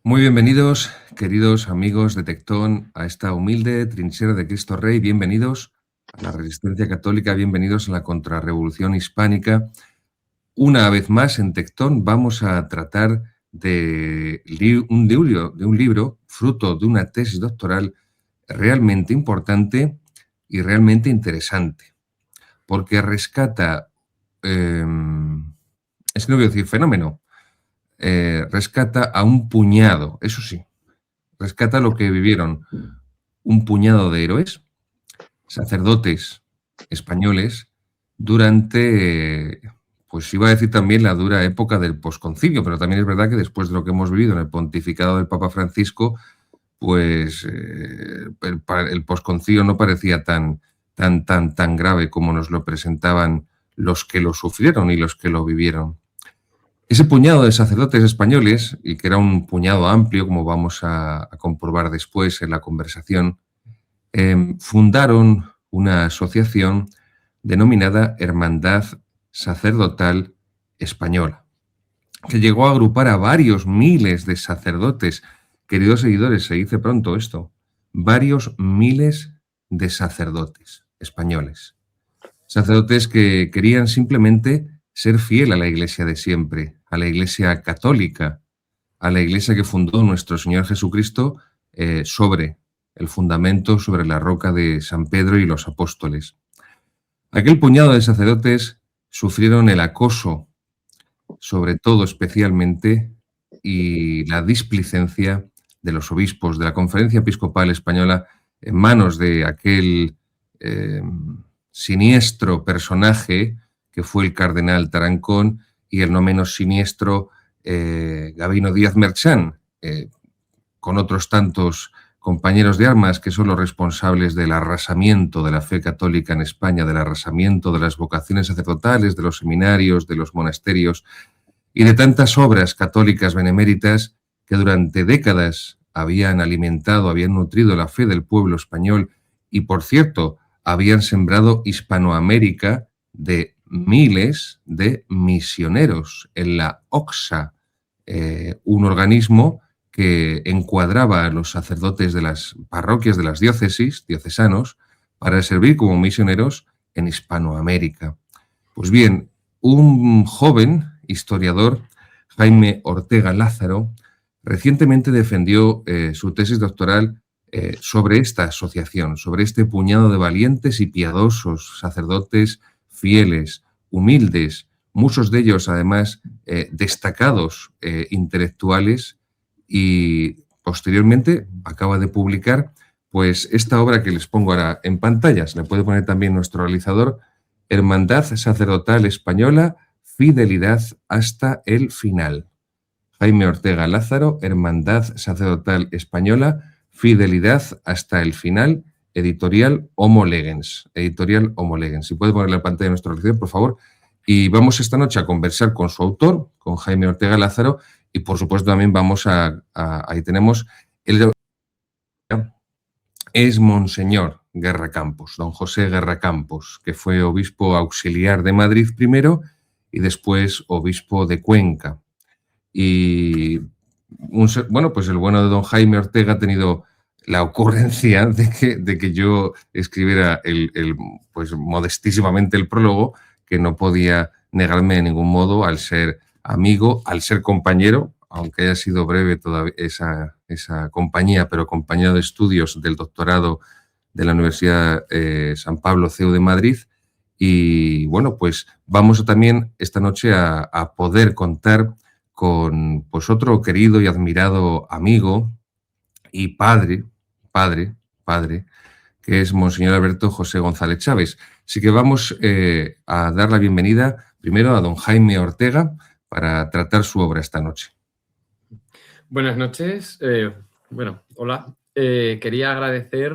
Muy bienvenidos, queridos amigos de Tectón, a esta humilde trinchera de Cristo Rey. Bienvenidos a la resistencia católica, bienvenidos a la contrarrevolución hispánica. Una vez más en Tectón vamos a tratar de un libro fruto de una tesis doctoral realmente importante y realmente interesante, porque rescata, es que no voy a decir fenómeno, rescata a un puñado, eso sí, rescata lo que vivieron un puñado de héroes, sacerdotes españoles, durante, pues iba a decir también la dura época del posconcilio, pero también es verdad que después de lo que hemos vivido en el pontificado del Papa Francisco, pues el posconcilio no parecía tan grave como nos lo presentaban los que lo sufrieron y los que lo vivieron. Ese puñado de sacerdotes españoles, y que era un puñado amplio, como vamos a comprobar después en la conversación, fundaron una asociación denominada Hermandad Sacerdotal Española, que llegó a agrupar a varios miles de sacerdotes. Queridos seguidores, se dice pronto esto, varios miles de sacerdotes españoles. Sacerdotes que querían simplemente ser fiel a la Iglesia de siempre, a la Iglesia católica, a la Iglesia que fundó nuestro Señor Jesucristo sobre el fundamento, sobre la roca de San Pedro y los apóstoles. Aquel puñado de sacerdotes sufrieron el acoso, sobre todo especialmente, y la displicencia de los obispos de la Conferencia Episcopal Española en manos de aquel siniestro personaje que fue el cardenal Tarancón y el no menos siniestro Gabino Díaz Merchán, con otros tantos compañeros de armas que son los responsables del arrasamiento de la fe católica en España, del arrasamiento de las vocaciones sacerdotales, de los seminarios, de los monasterios y de tantas obras católicas beneméritas que durante décadas habían alimentado, habían nutrido la fe del pueblo español y, por cierto, habían sembrado Hispanoamérica de miles de misioneros en la OXA, un organismo que encuadraba a los sacerdotes de las parroquias de las diócesis, diocesanos, para servir como misioneros en Hispanoamérica. Pues bien, un joven historiador, Jaime Ortega Lázaro, recientemente defendió su tesis doctoral sobre esta asociación, sobre este puñado de valientes y piadosos sacerdotes fieles, humildes, muchos de ellos además destacados intelectuales, y posteriormente acaba de publicar pues esta obra que les pongo ahora en pantallas. Le puede poner también nuestro realizador, Hermandad Sacerdotal Española, Fidelidad hasta el final. Jaime Ortega Lázaro, Hermandad Sacerdotal Española, Fidelidad hasta el final, editorial Homo Legens. Editorial Homo Legens. Si puede poner la pantalla de nuestro realizador, por favor. Y vamos esta noche a conversar con su autor, con Jaime Ortega Lázaro, y por supuesto también vamos ahí tenemos, es Monseñor Guerra Campos, don José Guerra Campos, que fue obispo auxiliar de Madrid primero y después obispo de Cuenca. Y bueno, pues el bueno de don Jaime Ortega ha tenido la ocurrencia de que yo escribiera pues modestísimamente el prólogo, que no podía negarme de ningún modo al ser amigo, al ser compañero, aunque haya sido breve toda esa compañía, pero compañero de estudios del doctorado de la Universidad San Pablo CEU de Madrid. Y bueno, pues vamos también esta noche a poder contar con pues otro querido y admirado amigo y padre, que es Monseñor Alberto José González Chávez. Así que vamos a dar la bienvenida primero a don Jaime Ortega para tratar su obra esta noche. Buenas noches. Hola. Quería agradecer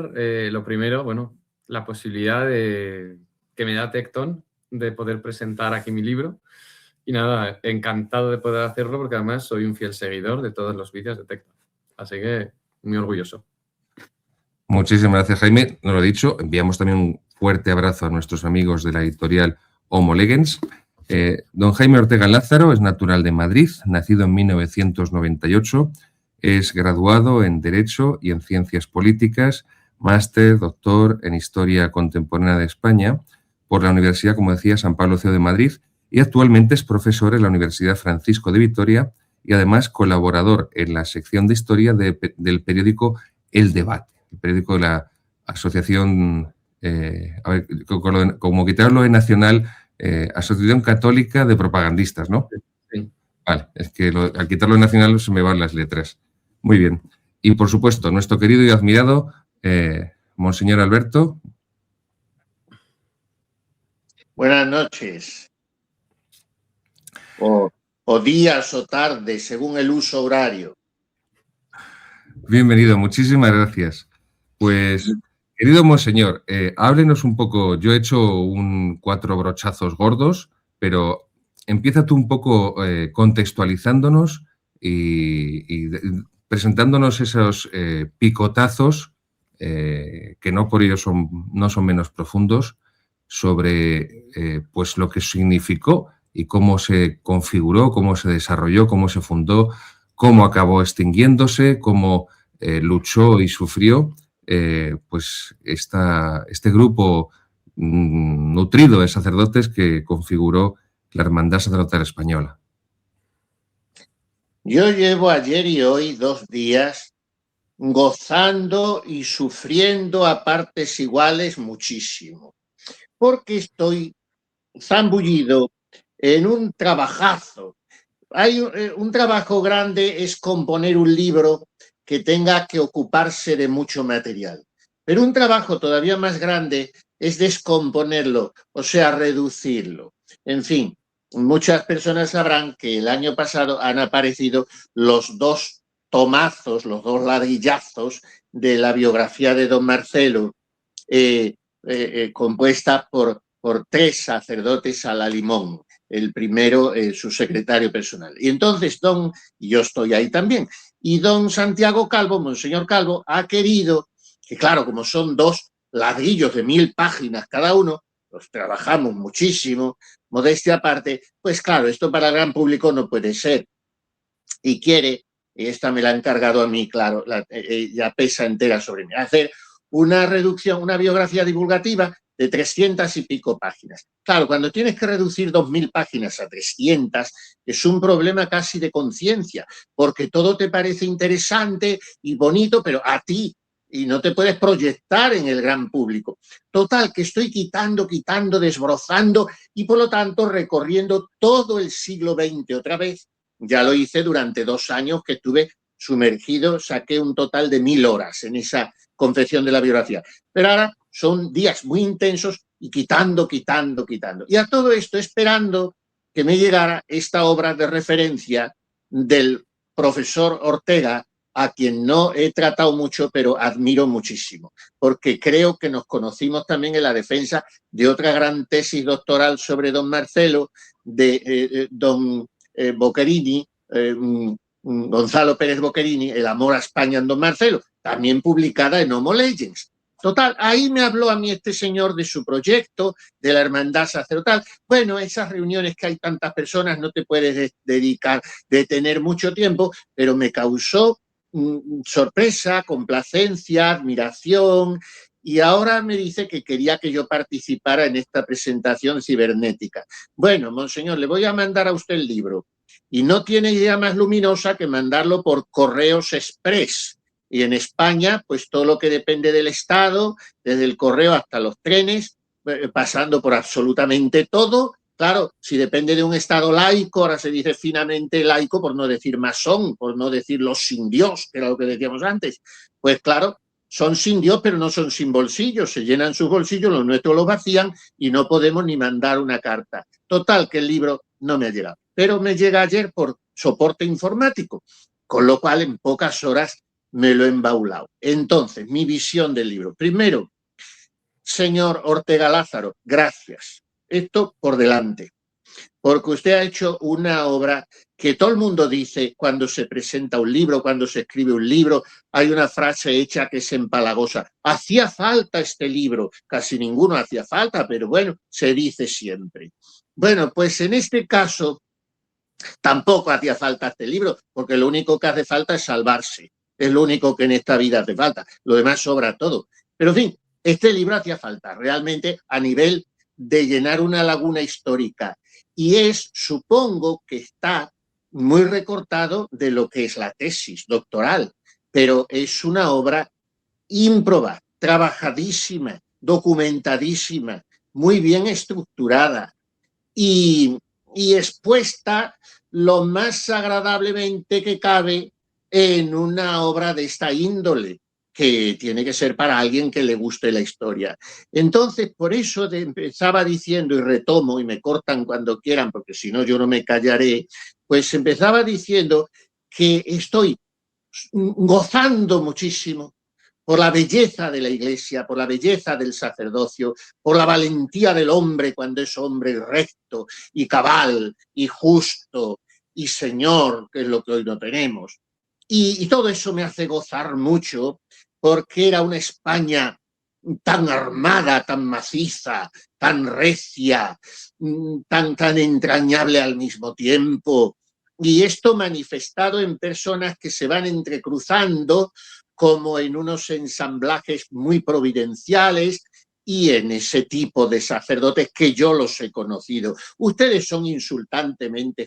lo primero, la posibilidad que me da Tectón de poder presentar aquí mi libro. Y nada, encantado de poder hacerlo porque además soy un fiel seguidor de todos los vídeos de Tectón. Así que muy orgulloso. Muchísimas gracias, Jaime. Nos lo he dicho, enviamos también un fuerte abrazo a nuestros amigos de la editorial Homo Legens. Don Jaime Ortega Lázaro es natural de Madrid, nacido en 1998. Es graduado en Derecho y en Ciencias Políticas, máster, doctor en Historia Contemporánea de España por la Universidad, como decía, San Pablo CEO de Madrid, y actualmente es profesor en la Universidad Francisco de Vitoria y además colaborador en la sección de Historia del periódico El Debate, el periódico de la Asociación, a ver, como quitarlo en nacional, Asociación Católica de Propagandistas, ¿no? Sí. Vale, es que al quitarlo en nacional se me van las letras. Muy bien. Y por supuesto, nuestro querido y admirado Monseñor Alberto. Buenas noches. O días o tardes, según el uso horario. Bienvenido, muchísimas gracias. Pues, querido Monseñor, háblenos un poco. Yo he hecho 4 brochazos gordos, pero empieza tú un poco contextualizándonos y presentándonos esos picotazos, que no por ello no son menos profundos, sobre pues lo que significó y cómo se configuró, cómo se desarrolló, cómo se fundó, cómo acabó extinguiéndose, cómo luchó y sufrió pues este grupo nutrido de sacerdotes que configuró la Hermandad Sacerdotal Española. Yo llevo ayer y hoy 2 días gozando y sufriendo a partes iguales muchísimo, porque estoy zambullido en un trabajazo. Hay un trabajo grande es componer un libro que tenga que ocuparse de mucho material, pero un trabajo todavía más grande es descomponerlo, o sea, reducirlo. En fin, muchas personas sabrán que el año pasado han aparecido los 2 tomazos, los 2 ladrillazos de la biografía de don Marcelo, compuesta por 3 sacerdotes a la limón. El primero, su secretario personal. Y entonces yo estoy ahí también, y don Santiago Calvo, Monseñor Calvo, ha querido que, claro, como son 2 ladrillos de 1000 páginas cada uno, los trabajamos muchísimo, modestia aparte, pues claro, esto para el gran público no puede ser. Y quiere, y esta me la ha encargado a mí, claro, ya pesa entera sobre mí, hacer una reducción, una biografía divulgativa de 300 y pico páginas. Claro, cuando tienes que reducir 2000 páginas a 300, es un problema casi de conciencia, porque todo te parece interesante y bonito, pero a ti, y no te puedes proyectar en el gran público. Total, que estoy quitando, desbrozando y por lo tanto recorriendo todo el siglo XX otra vez. Ya lo hice durante 2 años que estuve sumergido, saqué un total de 1000 horas en esa confección de la biografía. Pero ahora son días muy intensos y quitando. Y a todo esto esperando que me llegara esta obra de referencia del profesor Ortega, a quien no he tratado mucho, pero admiro muchísimo, porque creo que nos conocimos también en la defensa de otra gran tesis doctoral sobre don Marcelo, de don Boccherini, Gonzalo Pérez Boccherini, El amor a España en don Marcelo, también publicada en Homo Legends. Total, ahí me habló a mí este señor de su proyecto, de la hermandad sacerdotal. Bueno, esas reuniones que hay tantas personas no te puedes dedicar, de tener mucho tiempo, pero me causó sorpresa, complacencia, admiración, y ahora me dice que quería que yo participara en esta presentación cibernética. Bueno, monseñor, le voy a mandar a usted el libro, y no tiene idea más luminosa que mandarlo por correos express. Y en España, pues todo lo que depende del Estado, desde el correo hasta los trenes, pasando por absolutamente todo. Claro, si depende de un Estado laico, ahora se dice finamente laico, por no decir masón, por no decir los sin Dios, que era lo que decíamos antes. Pues claro, son sin Dios, pero no son sin bolsillos, se llenan sus bolsillos, los nuestros los vacían y no podemos ni mandar una carta. Total, que el libro no me ha llegado, pero me llega ayer por soporte informático, con lo cual en pocas horas me lo he embaulado. Entonces, mi visión del libro. Primero, señor Ortega Lázaro, gracias. Esto por delante, porque usted ha hecho una obra que todo el mundo dice cuando se presenta un libro, cuando se escribe un libro, hay una frase hecha que es empalagosa. Hacía falta este libro, casi ninguno hacía falta, pero bueno, se dice siempre. Bueno, pues en este caso Tampoco hacía falta este libro, porque lo único que hace falta es salvarse. Es lo único que en esta vida hace falta. Lo demás sobra todo. Pero, en fin, este libro hacía falta realmente a nivel de llenar una laguna histórica. Y supongo que está muy recortado de lo que es la tesis doctoral, pero es una obra ímproba, trabajadísima, documentadísima, muy bien estructurada y expuesta lo más agradablemente que cabe en una obra de esta índole, que tiene que ser para alguien que le guste la historia. Entonces, por eso empezaba diciendo, y retomo, y me cortan cuando quieran, porque si no yo no me callaré, pues empezaba diciendo que estoy gozando muchísimo por la belleza de la Iglesia, por la belleza del sacerdocio, por la valentía del hombre cuando es hombre recto y cabal y justo y señor, que es lo que hoy no tenemos. Y todo eso me hace gozar mucho porque era una España tan armada, tan maciza, tan recia, tan entrañable al mismo tiempo. Y esto manifestado en personas que se van entrecruzando como en unos ensamblajes muy providenciales y en ese tipo de sacerdotes que yo los he conocido. Ustedes son insultantemente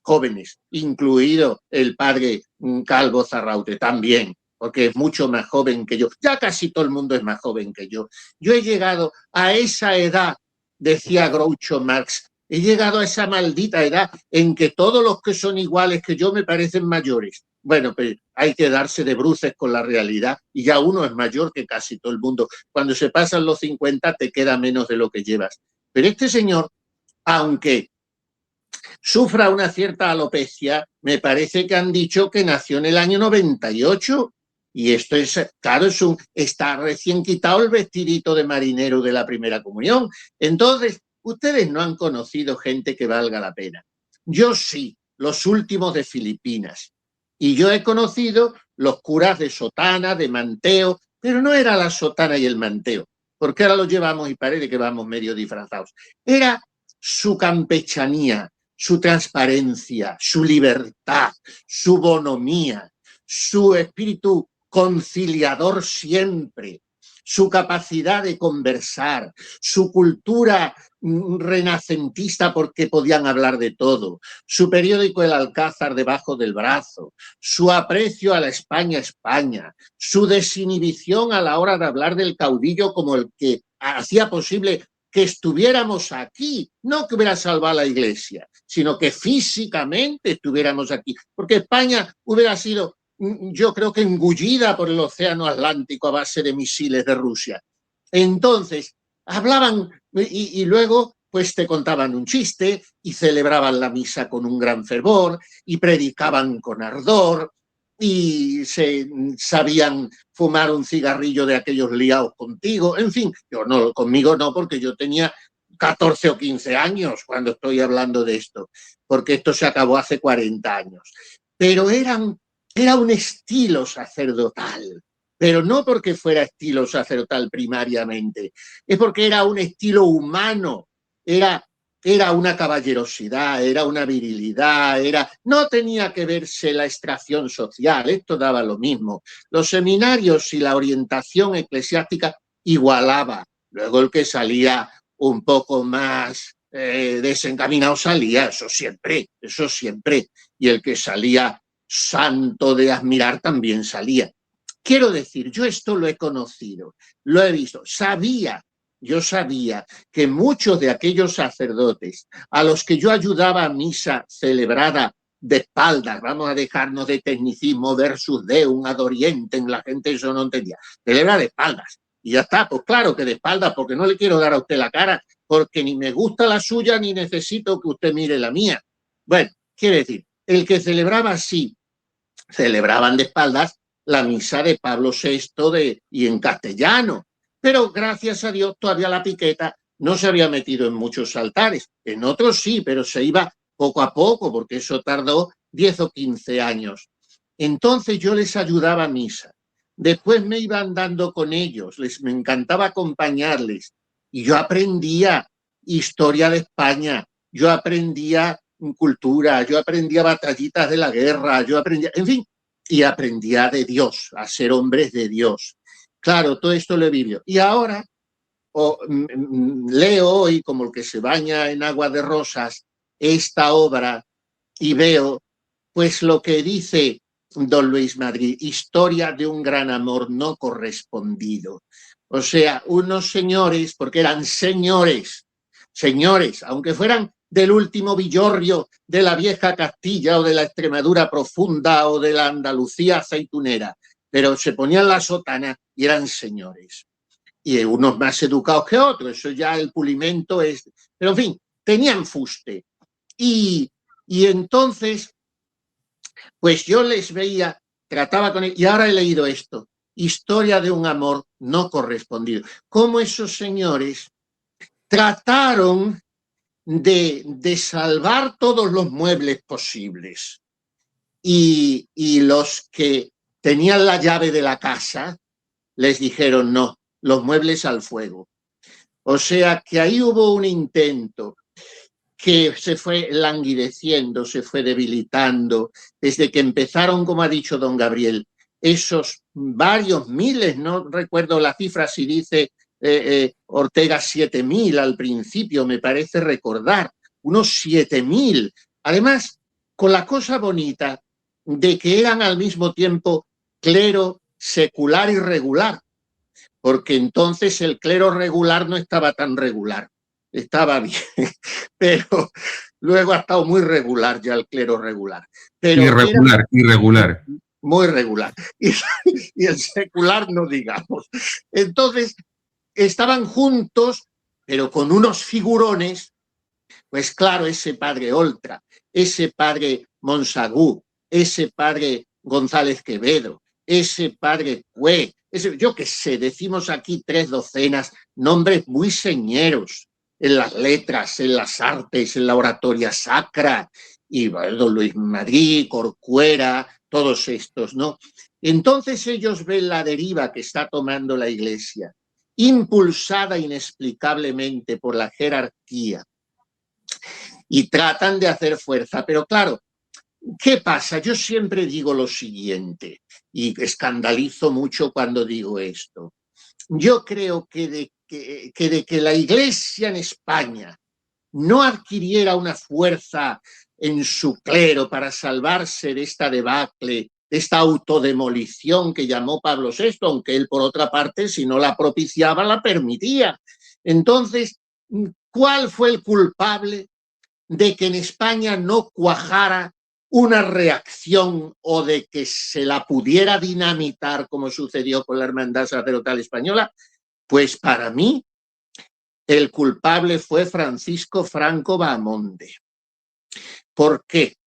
jóvenes, incluido el padre Calvo Zarraute también, porque es mucho más joven que yo. Ya casi todo el mundo es más joven que yo. Yo he llegado a esa edad, decía Groucho Marx, he llegado a esa maldita edad en que todos los que son iguales que yo me parecen mayores. Bueno, pues hay que darse de bruces con la realidad y ya uno es mayor que casi todo el mundo. Cuando se pasan los 50 te queda menos de lo que llevas. Pero este señor, aunque sufra una cierta alopecia, me parece que han dicho que nació en el año 98 y esto es, claro, está recién quitado el vestidito de marinero de la primera comunión. Entonces, ustedes no han conocido gente que valga la pena. Yo sí, los últimos de Filipinas. Y yo he conocido los curas de sotana, de manteo, pero no era la sotana y el manteo, porque ahora lo llevamos y parece que vamos medio disfrazados. Era su campechanía, su transparencia, su libertad, su bonomía, su espíritu conciliador siempre, su capacidad de conversar, su cultura renacentista porque podían hablar de todo, su periódico El Alcázar debajo del brazo, su aprecio a la España, su desinhibición a la hora de hablar del caudillo como el que hacía posible que estuviéramos aquí, no que hubiera salvado la Iglesia, sino que físicamente estuviéramos aquí, porque España hubiera sido, yo creo que engullida por el océano Atlántico a base de misiles de Rusia. Entonces, hablaban y luego pues te contaban un chiste y celebraban la misa con un gran fervor y predicaban con ardor y se sabían fumar un cigarrillo de aquellos liados contigo. En fin, conmigo no, porque yo tenía 14 o 15 años cuando estoy hablando de esto, porque esto se acabó hace 40 años. Pero era un estilo sacerdotal, pero no porque fuera estilo sacerdotal primariamente, es porque era un estilo humano, era una caballerosidad, era una virilidad, no tenía que verse la extracción social, esto daba lo mismo. Los seminarios y la orientación eclesiástica igualaba. Luego el que salía un poco más desencaminado salía, eso siempre. Y el que salía santo de admirar también salía. Quiero decir, yo esto lo he conocido, lo he visto, yo sabía que muchos de aquellos sacerdotes a los que yo ayudaba a misa celebrada de espaldas, vamos a dejarnos de tecnicismo versus deum ad orientem, la gente eso no entendía, celebra de espaldas. Y ya está, pues claro que de espaldas, porque no le quiero dar a usted la cara, porque ni me gusta la suya ni necesito que usted mire la mía. Bueno, quiere decir, el que celebraba así, celebraban de espaldas la misa de Pablo VI y en castellano. Pero gracias a Dios todavía la piqueta no se había metido en muchos altares. En otros sí, pero se iba poco a poco, porque eso tardó 10 o 15 años. Entonces yo les ayudaba a misa. Después me iba andando con ellos, me encantaba acompañarles. Y yo aprendía historia de España, yo aprendía cultura, yo aprendía batallitas de la guerra, yo aprendía, en fin, y aprendía de Dios, a ser hombres de Dios. Claro, todo esto lo he vivido. Y ahora leo hoy, como el que se baña en agua de rosas, esta obra y veo pues lo que dice don Luis Madrid, historia de un gran amor no correspondido. O sea, unos señores, porque eran señores, aunque fueran del último villorrio de la vieja Castilla o de la Extremadura profunda o de la Andalucía aceitunera, pero se ponían la sotana y eran señores. Y unos más educados que otros, eso ya el pulimento es... Pero en fin, tenían fuste. Y entonces, pues yo les veía, trataba con ellos, y ahora he leído esto, historia de un amor no correspondido. Cómo esos señores trataron de salvar todos los muebles posibles. Y los que tenían la llave de la casa les dijeron no, los muebles al fuego. O sea que ahí hubo un intento que se fue languideciendo, se fue debilitando, desde que empezaron, como ha dicho don Gabriel, esos varios miles, no recuerdo la cifra si dice Ortega 7.000 al principio, me parece recordar, unos 7.000. Además, con la cosa bonita de que eran al mismo tiempo clero secular y regular, porque entonces el clero regular no estaba tan regular, estaba bien, pero luego ha estado muy regular ya el clero regular. Pero irregular. Muy regular. Y el secular no digamos. Entonces, estaban juntos, pero con unos figurones, pues claro, ese padre Oltra, ese padre Monsagu, ese padre González Quevedo, ese padre Cue, yo qué sé, decimos aquí 3 docenas, nombres muy señeros en las letras, en las artes, en la oratoria sacra, y don Luis Madrid, Corcuera, todos estos, ¿no? Entonces ellos ven la deriva que está tomando la Iglesia, impulsada inexplicablemente por la jerarquía, y tratan de hacer fuerza, pero claro, ¿qué pasa? Yo siempre digo lo siguiente, y escandalizo mucho cuando digo esto. Yo creo que de que la Iglesia en España no adquiriera una fuerza en su clero para salvarse de esta debacle, de esta autodemolición que llamó Pablo VI, aunque él, por otra parte, si no la propiciaba, la permitía. Entonces, ¿cuál fue el culpable de que en España no cuajara una reacción o de que se la pudiera dinamitar como sucedió con la Hermandad Sacerdotal Española? Pues para mí el culpable fue Francisco Franco Bahamonde. ¿Por qué?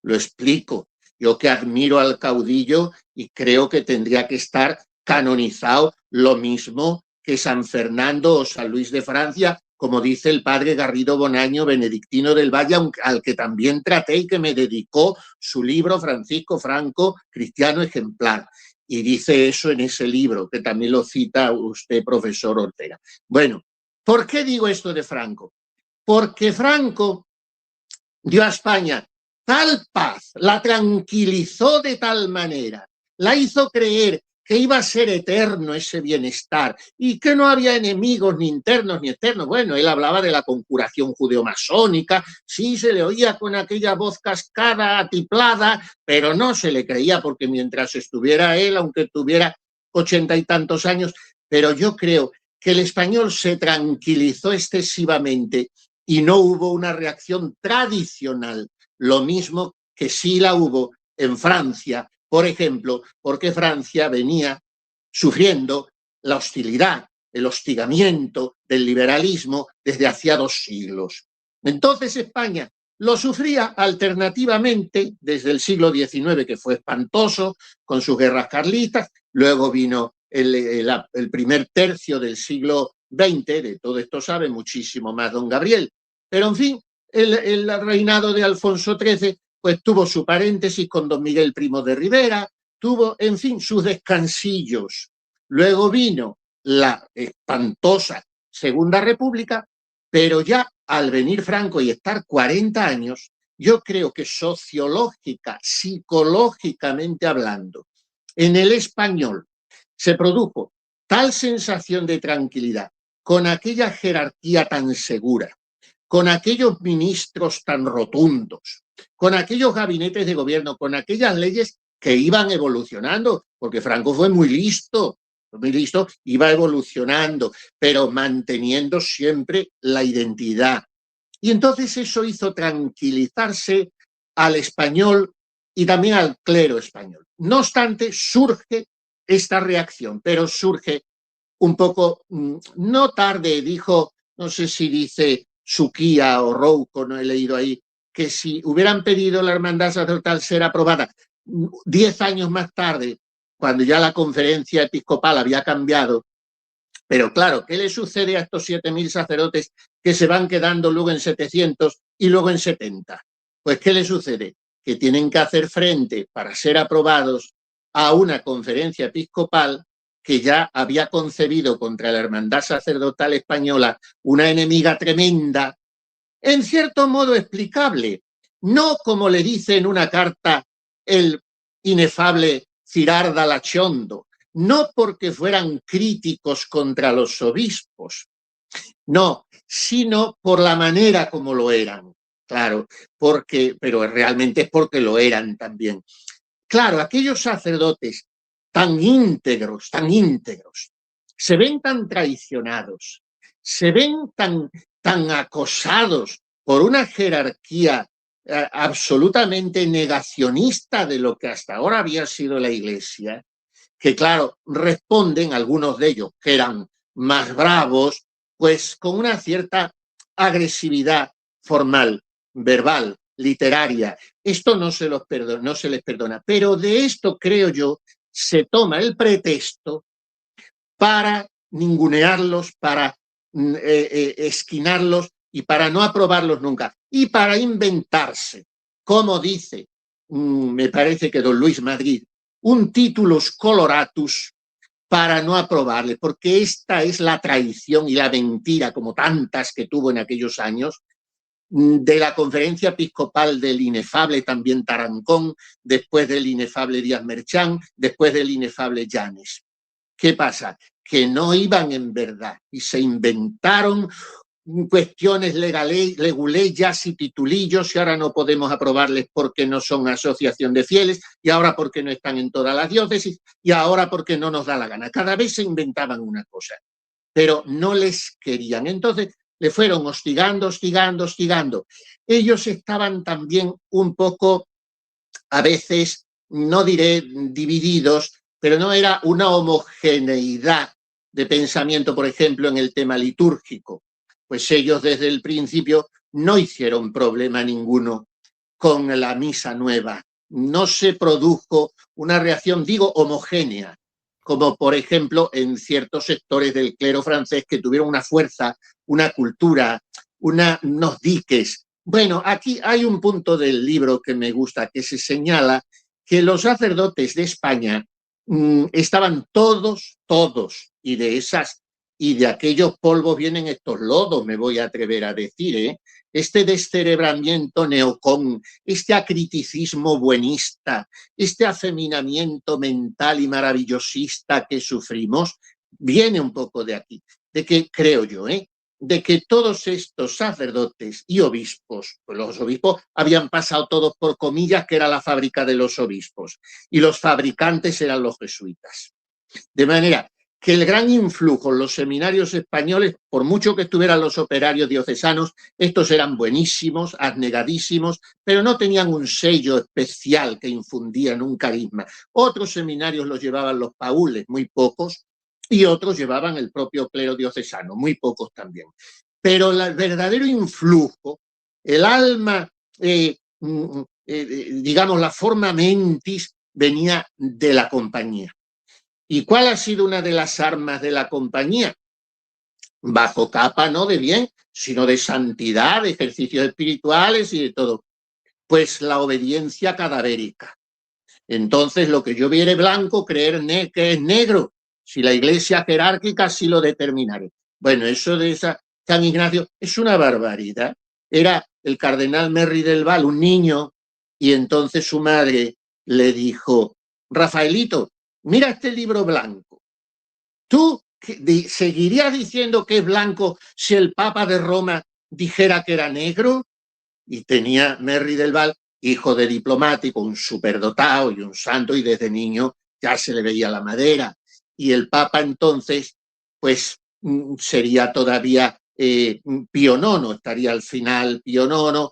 Lo explico. Yo que admiro al caudillo y creo que tendría que estar canonizado lo mismo que San Fernando o San Luis de Francia, como dice el padre Garrido Bonaño, benedictino del Valle, al que también traté y que me dedicó su libro Francisco Franco, Cristiano Ejemplar. Y dice eso en ese libro, que también lo cita usted, profesor Ortega. Bueno, ¿por qué digo esto de Franco? Porque Franco dio a España tal paz, la tranquilizó de tal manera, la hizo creer que iba a ser eterno ese bienestar y que no había enemigos ni internos ni externos. Bueno, él hablaba de la conjuración judeomasónica, sí se le oía con aquella voz cascada, atiplada, pero no se le creía porque mientras estuviera él, aunque tuviera 80 y tantos años, pero yo creo que el español se tranquilizó excesivamente y no hubo una reacción tradicional, lo mismo que sí la hubo en Francia, por ejemplo, porque Francia venía sufriendo la hostilidad, el hostigamiento del liberalismo desde hacía 2 siglos. Entonces España lo sufría alternativamente desde el siglo XIX, que fue espantoso, con sus guerras carlistas, luego vino el primer tercio del siglo XX, de todo esto sabe muchísimo más don Gabriel, pero en fin, el reinado de Alfonso XIII pues tuvo su paréntesis con don Miguel Primo de Rivera, tuvo, en fin, sus descansillos. Luego vino la espantosa Segunda República, pero ya al venir Franco y estar 40 años, yo creo que sociológica, psicológicamente hablando, en el español se produjo tal sensación de tranquilidad, con aquella jerarquía tan segura, con aquellos ministros tan rotundos, con aquellos gabinetes de gobierno, con aquellas leyes que iban evolucionando, porque Franco fue muy listo, iba evolucionando, pero manteniendo siempre la identidad. Y entonces eso hizo tranquilizarse al español y también al clero español. No obstante, surge esta reacción, pero surge un poco, no tarde, dijo, no sé si dice Suquía o Rouco, no he leído ahí, que si hubieran pedido la hermandad sacerdotal ser aprobada 10 años más tarde, cuando ya la conferencia episcopal había cambiado. Pero claro, ¿qué le sucede a estos 7.000 sacerdotes que se van quedando luego en 700 y luego en 70? Pues ¿qué le sucede? Que tienen que hacer frente para ser aprobados a una conferencia episcopal que ya había concebido contra la hermandad sacerdotal española una enemiga tremenda, en cierto modo explicable, no como le dice en una carta el inefable Cirarda Lachondo, no porque fueran críticos contra los obispos, no, sino por la manera como lo eran, claro, pero realmente es porque lo eran también. Claro, aquellos sacerdotes tan íntegros, se ven tan traicionados, se ven tan acosados por una jerarquía absolutamente negacionista de lo que hasta ahora había sido la Iglesia, que claro, responden algunos de ellos que eran más bravos, pues con una cierta agresividad formal, verbal, literaria. Esto no se les perdona, pero de esto, creo yo, se toma el pretexto para ningunearlos, para esquinarlos y para no aprobarlos nunca. Y para inventarse, como dice, me parece que don Luis Madrid, un titulus coloratus para no aprobarle, porque esta es la traición y la mentira, como tantas que tuvo en aquellos años, de la conferencia episcopal del inefable también Tarancón, después del inefable Díaz Merchán, después del inefable Llanes. ¿Qué pasa? Que no iban en verdad y se inventaron cuestiones leguleyas y titulillos, y ahora no podemos aprobarles porque no son asociación de fieles, y ahora porque no están en todas las diócesis, y ahora porque no nos da la gana. Cada vez se inventaban una cosa, pero no les querían. Entonces le fueron hostigando. Ellos estaban también un poco, a veces, no diré divididos, pero no era una homogeneidad de pensamiento, por ejemplo, en el tema litúrgico. Pues ellos desde el principio no hicieron problema ninguno con la misa nueva. No se produjo una reacción, digo, homogénea, como por ejemplo en ciertos sectores del clero francés que tuvieron una fuerza, una cultura, unos diques. Bueno, aquí hay un punto del libro que me gusta, que se señala que los sacerdotes de España estaban todos, y de aquellos polvos vienen estos lodos, me voy a atrever a decir, este descerebramiento neocon, este acriticismo buenista, este afeminamiento mental y maravillosista que sufrimos, viene un poco de aquí, de que creo yo, de que todos estos sacerdotes y obispos, pues los obispos habían pasado todos por comillas, que era la fábrica de los obispos, y los fabricantes eran los jesuitas. De manera que el gran influjo en los seminarios españoles, por mucho que estuvieran los operarios diocesanos, estos eran buenísimos, abnegadísimos, pero no tenían un sello especial que infundían un carisma. Otros seminarios los llevaban los paules, muy pocos, y otros llevaban el propio clero diocesano, muy pocos también. Pero el verdadero influjo, el alma, digamos, la forma mentis, venía de la compañía. ¿Y cuál ha sido una de las armas de la compañía? Bajo capa no de bien, sino de santidad, de ejercicios espirituales y de todo. Pues la obediencia cadavérica. Entonces, lo que yo viere blanco, creer que es negro. Si la iglesia jerárquica así lo determinaré. Bueno, eso de San Ignacio es una barbaridad. Era el cardenal Merry del Val, un niño, y entonces su madre le dijo, Rafaelito, mira este libro blanco. ¿Tú seguirías diciendo que es blanco si el Papa de Roma dijera que era negro? Y tenía Merry del Val, hijo de diplomático, un superdotado y un santo, y desde niño ya se le veía la madera. Y el Papa entonces, pues sería todavía Pío IX, estaría al final Pío IX,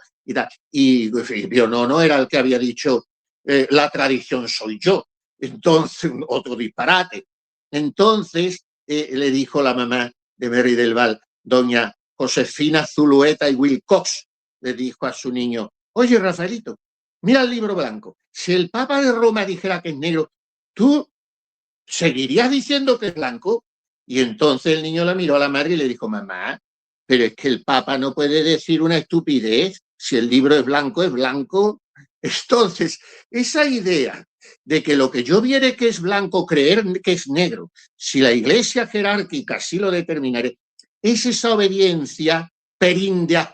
y Pío IX era el que había dicho la tradición soy yo. Entonces, otro disparate. Entonces le dijo la mamá de Merry del Val, doña Josefina Zulueta y Wilcox, le dijo a su niño, oye, Rafaelito, mira el libro blanco. Si el Papa de Roma dijera que es negro, ¿tú seguirías diciendo que es blanco? Y entonces el niño la miró a la madre y le dijo, mamá, pero es que el Papa no puede decir una estupidez. Si el libro es blanco, es blanco. Entonces, esa idea de que lo que yo viere que es blanco, creer que es negro, si la iglesia jerárquica así lo determinaré, es esa obediencia perindia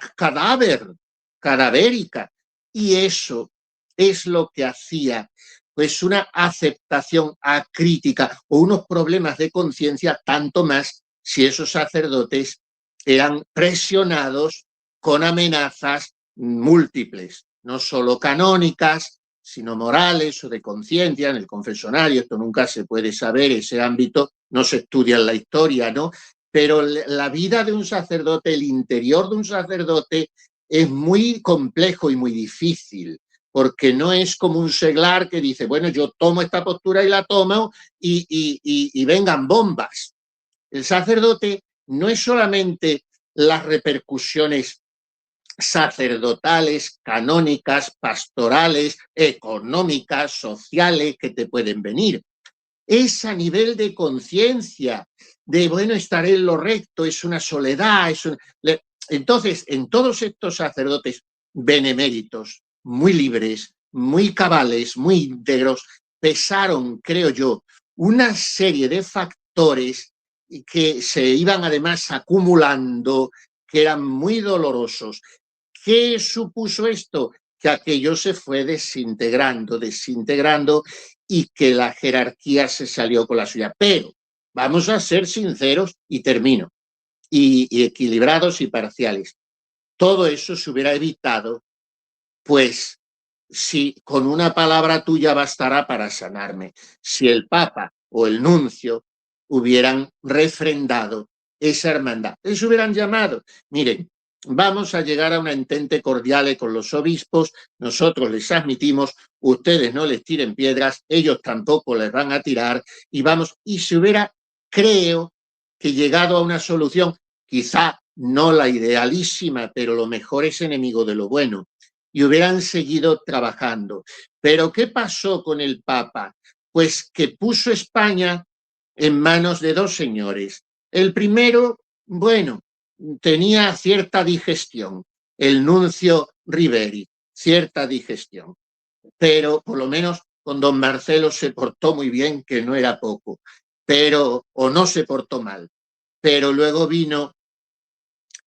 cadavérica. Y eso es lo que hacía pues una aceptación acrítica o unos problemas de conciencia, tanto más si esos sacerdotes eran presionados con amenazas múltiples, no solo canónicas, sino morales o de conciencia. En el confesionario esto nunca se puede saber, ese ámbito no se estudia en la historia, ¿no? Pero la vida de un sacerdote, el interior de un sacerdote es muy complejo y muy difícil, porque no es como un seglar que dice, bueno, yo tomo esta postura y la tomo y vengan bombas. El sacerdote no es solamente las repercusiones sacerdotales, canónicas, pastorales, económicas, sociales que te pueden venir. Es a nivel de conciencia, de, bueno, estaré en lo recto, es una soledad. Entonces, en todos estos sacerdotes beneméritos, muy libres, muy cabales, muy íntegros, pesaron, creo yo, una serie de factores que se iban además acumulando, que eran muy dolorosos. ¿Qué supuso esto? Que aquello se fue desintegrando y que la jerarquía se salió con la suya. Pero vamos a ser sinceros y termino, y equilibrados y parciales. Todo eso se hubiera evitado, pues, si con una palabra tuya bastará para sanarme, si el Papa o el nuncio hubieran refrendado esa hermandad. Les hubieran llamado, miren, vamos a llegar a una entente cordial con los obispos, nosotros les admitimos, ustedes no les tiren piedras, ellos tampoco les van a tirar, y se hubiera, creo, que llegado a una solución, quizá no la idealísima, pero lo mejor es enemigo de lo bueno, y hubieran seguido trabajando. Pero ¿qué pasó con el Papa? Pues que puso España en manos de dos señores. El primero, bueno, tenía cierta digestión, el nuncio Riveri, cierta digestión, pero por lo menos con don Marcelo se portó muy bien, que no era poco, pero, o no se portó mal. Pero luego vino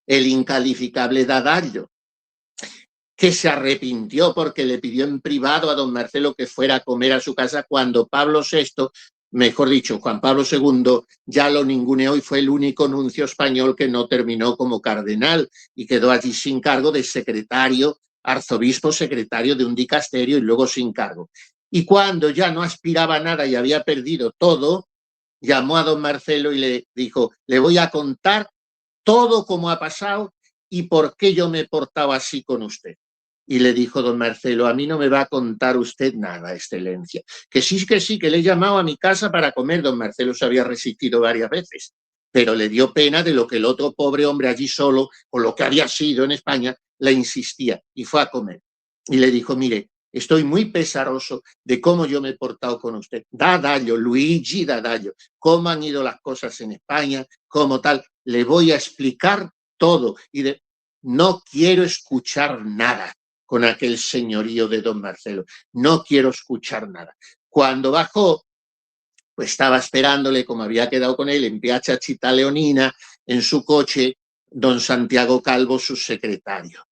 el incalificable D'Addaglio, que se arrepintió porque le pidió en privado a don Marcelo que fuera a comer a su casa cuando Pablo VI, mejor dicho, Juan Pablo II, ya lo ninguneó y fue el único nuncio español que no terminó como cardenal y quedó allí sin cargo de secretario, arzobispo secretario de un dicasterio y luego sin cargo. Y cuando ya no aspiraba a nada y había perdido todo, llamó a don Marcelo y le dijo, le voy a contar todo como ha pasado y por qué yo me he portado así con usted. Y le dijo don Marcelo, a mí no me va a contar usted nada, excelencia. Que sí, que le he llamado a mi casa para comer. Don Marcelo se había resistido varias veces, pero le dio pena de lo que el otro pobre hombre allí solo, o lo que había sido en España, le insistía y fue a comer. Y le dijo, mire, estoy muy pesaroso de cómo yo me he portado con usted. D'Addaglio, Luigi D'Addaglio, cómo han ido las cosas en España, cómo tal. Le voy a explicar todo y no quiero escuchar nada con aquel señorío de don Marcelo. No quiero escuchar nada. Cuando bajó, pues estaba esperándole, como había quedado con él, en Piazza Città Leonina, en su coche, don Santiago Calvo, su secretario.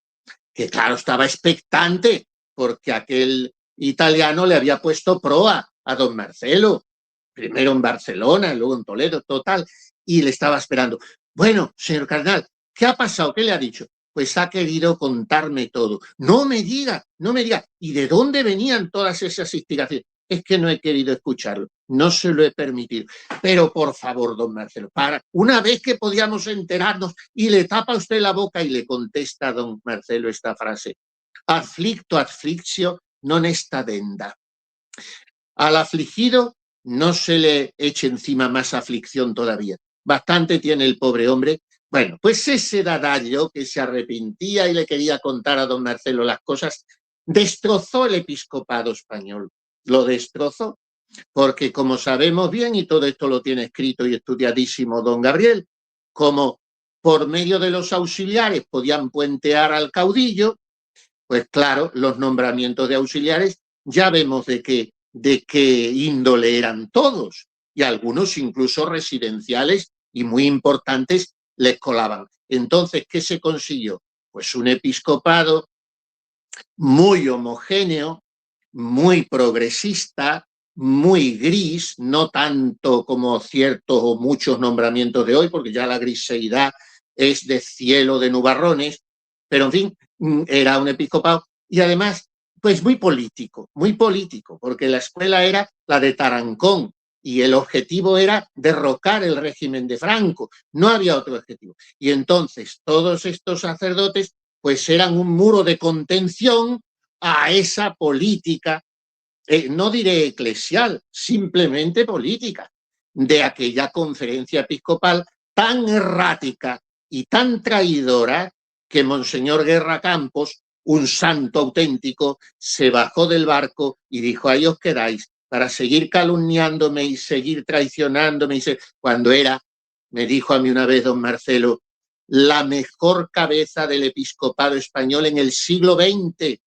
que claro, estaba expectante porque aquel italiano le había puesto proa a don Marcelo, primero en Barcelona, luego en Toledo, total, y le estaba esperando. Bueno, señor cardenal, ¿qué ha pasado? ¿Qué le ha dicho? Pues ha querido contarme todo. No me diga, no me diga. ¿Y de dónde venían todas esas instigaciones? Es que no he querido escucharlo, no se lo he permitido. Pero por favor, don Marcelo, para una vez que podíamos enterarnos y le tapa usted la boca y le contesta a don Marcelo esta frase: afflicto afflictio non est addenda. Al afligido no se le eche encima más aflicción todavía. Bastante tiene el pobre hombre. Bueno, pues ese Dadallo que se arrepentía y le quería contar a don Marcelo las cosas, destrozó el episcopado español. Lo destrozó porque, como sabemos bien, y todo esto lo tiene escrito y estudiadísimo don Gabriel, como por medio de los auxiliares podían puentear al caudillo, pues claro, los nombramientos de auxiliares ya vemos de qué índole eran todos, y algunos incluso residenciales y muy importantes les colaban. Entonces, ¿qué se consiguió? Pues un episcopado muy homogéneo, muy progresista, muy gris, no tanto como ciertos o muchos nombramientos de hoy, porque ya la griseidad es de cielo de nubarrones, pero en fin, era un episcopado y además pues muy político, porque la escuela era la de Tarancón y el objetivo era derrocar el régimen de Franco, no había otro objetivo. Y entonces todos estos sacerdotes pues eran un muro de contención a esa política, no diré eclesial, simplemente política, de aquella conferencia episcopal tan errática y tan traidora que Monseñor Guerra Campos, un santo auténtico, se bajó del barco y dijo: ahí os quedáis para seguir calumniándome y seguir traicionándome. Cuando era, me dijo a mí una vez don Marcelo, la mejor cabeza del episcopado español en el siglo XX.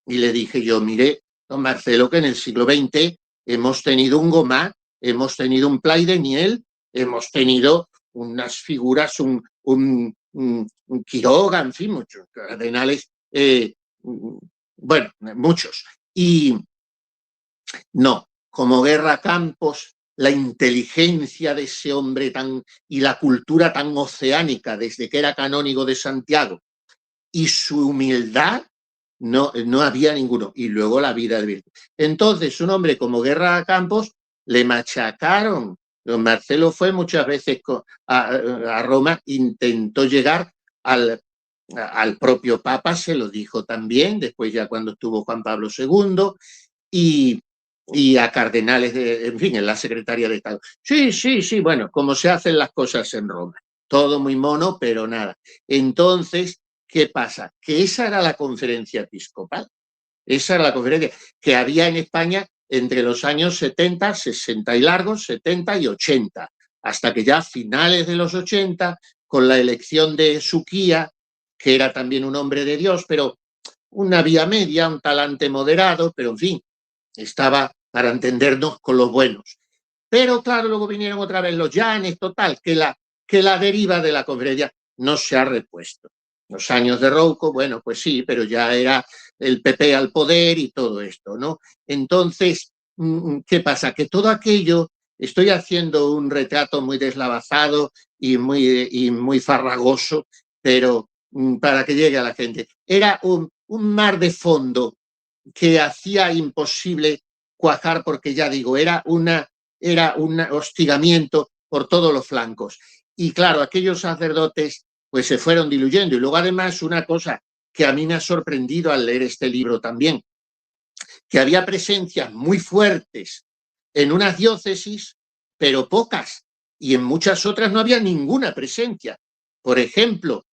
Y le dije yo: mire, don Marcelo, que en el siglo XX hemos tenido un Gomá, hemos tenido un Play de Miel, hemos tenido unas figuras, un Quiroga, en fin, muchos cardenales, bueno, muchos. Y no, como Guerra Campos, la inteligencia de ese hombre y la cultura tan oceánica desde que era canónigo de Santiago y su humildad, no había ninguno. Y luego la vida de virtud. Entonces, un hombre como Guerra Campos le machacaron. Don Marcelo fue muchas veces a Roma, intentó llegar al propio Papa, se lo dijo también, después ya cuando estuvo Juan Pablo II, y a cardenales, en fin, en la Secretaría de Estado. Sí, bueno, como se hacen las cosas en Roma. Todo muy mono, pero nada. Entonces, ¿qué pasa? Que esa era la conferencia episcopal. Esa era la conferencia que había en España entre los años 70, 60 y largos, 70 y 80, hasta que ya a finales de los 80, con la elección de Suquía, que era también un hombre de Dios, pero una vía media, un talante moderado, pero en fin, estaba para entendernos con los buenos. Pero claro, luego vinieron otra vez los Llanes, total, que la deriva de la conferencia no se ha repuesto. Los años de Rouco, bueno, pues sí, pero ya era el PP al poder y todo esto, ¿no? Entonces, ¿qué pasa? Que todo aquello, estoy haciendo un retrato muy deslavazado y muy farragoso, pero para que llegue a la gente. Era un mar de fondo que hacía imposible cuajar, porque ya digo, era un hostigamiento por todos los flancos. Y claro, aquellos sacerdotes pues se fueron diluyendo. Y luego además una cosa que a mí me ha sorprendido al leer este libro también, que había presencias muy fuertes en unas diócesis, pero pocas, y en muchas otras no había ninguna presencia. Por ejemplo,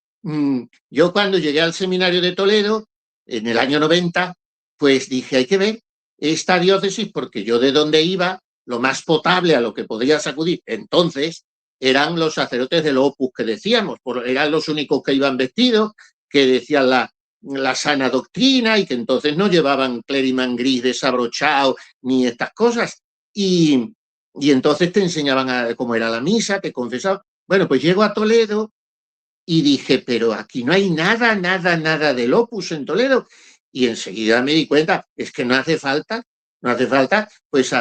yo cuando llegué al seminario de Toledo, en el año 90, pues dije, hay que ver esta diócesis, porque yo de donde iba, lo más potable a lo que podías acudir entonces eran los sacerdotes del Opus que decíamos, eran los únicos que iban vestidos, que decían la sana doctrina y que entonces no llevaban clériman gris desabrochado ni estas cosas. Y entonces te enseñaban cómo era la misa, te confesaban. Bueno, pues llego a Toledo y dije, pero aquí no hay nada, nada, nada del Opus en Toledo. Y enseguida me di cuenta, es que no hace falta, pues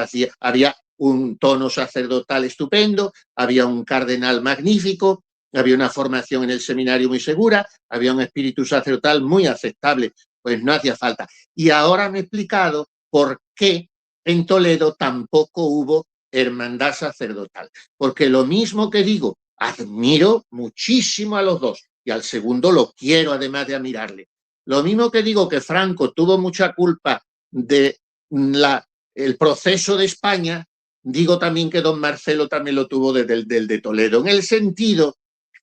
había un tono sacerdotal estupendo, había un cardenal magnífico, había una formación en el seminario muy segura, había un espíritu sacerdotal muy aceptable, pues no hacía falta. Y ahora me he explicado por qué en Toledo tampoco hubo hermandad sacerdotal. Porque lo mismo que digo, admiro muchísimo a los dos y al segundo lo quiero además de admirarle. Lo mismo que digo que Franco tuvo mucha culpa de el proceso de España, digo también que don Marcelo también lo tuvo del de Toledo, en el sentido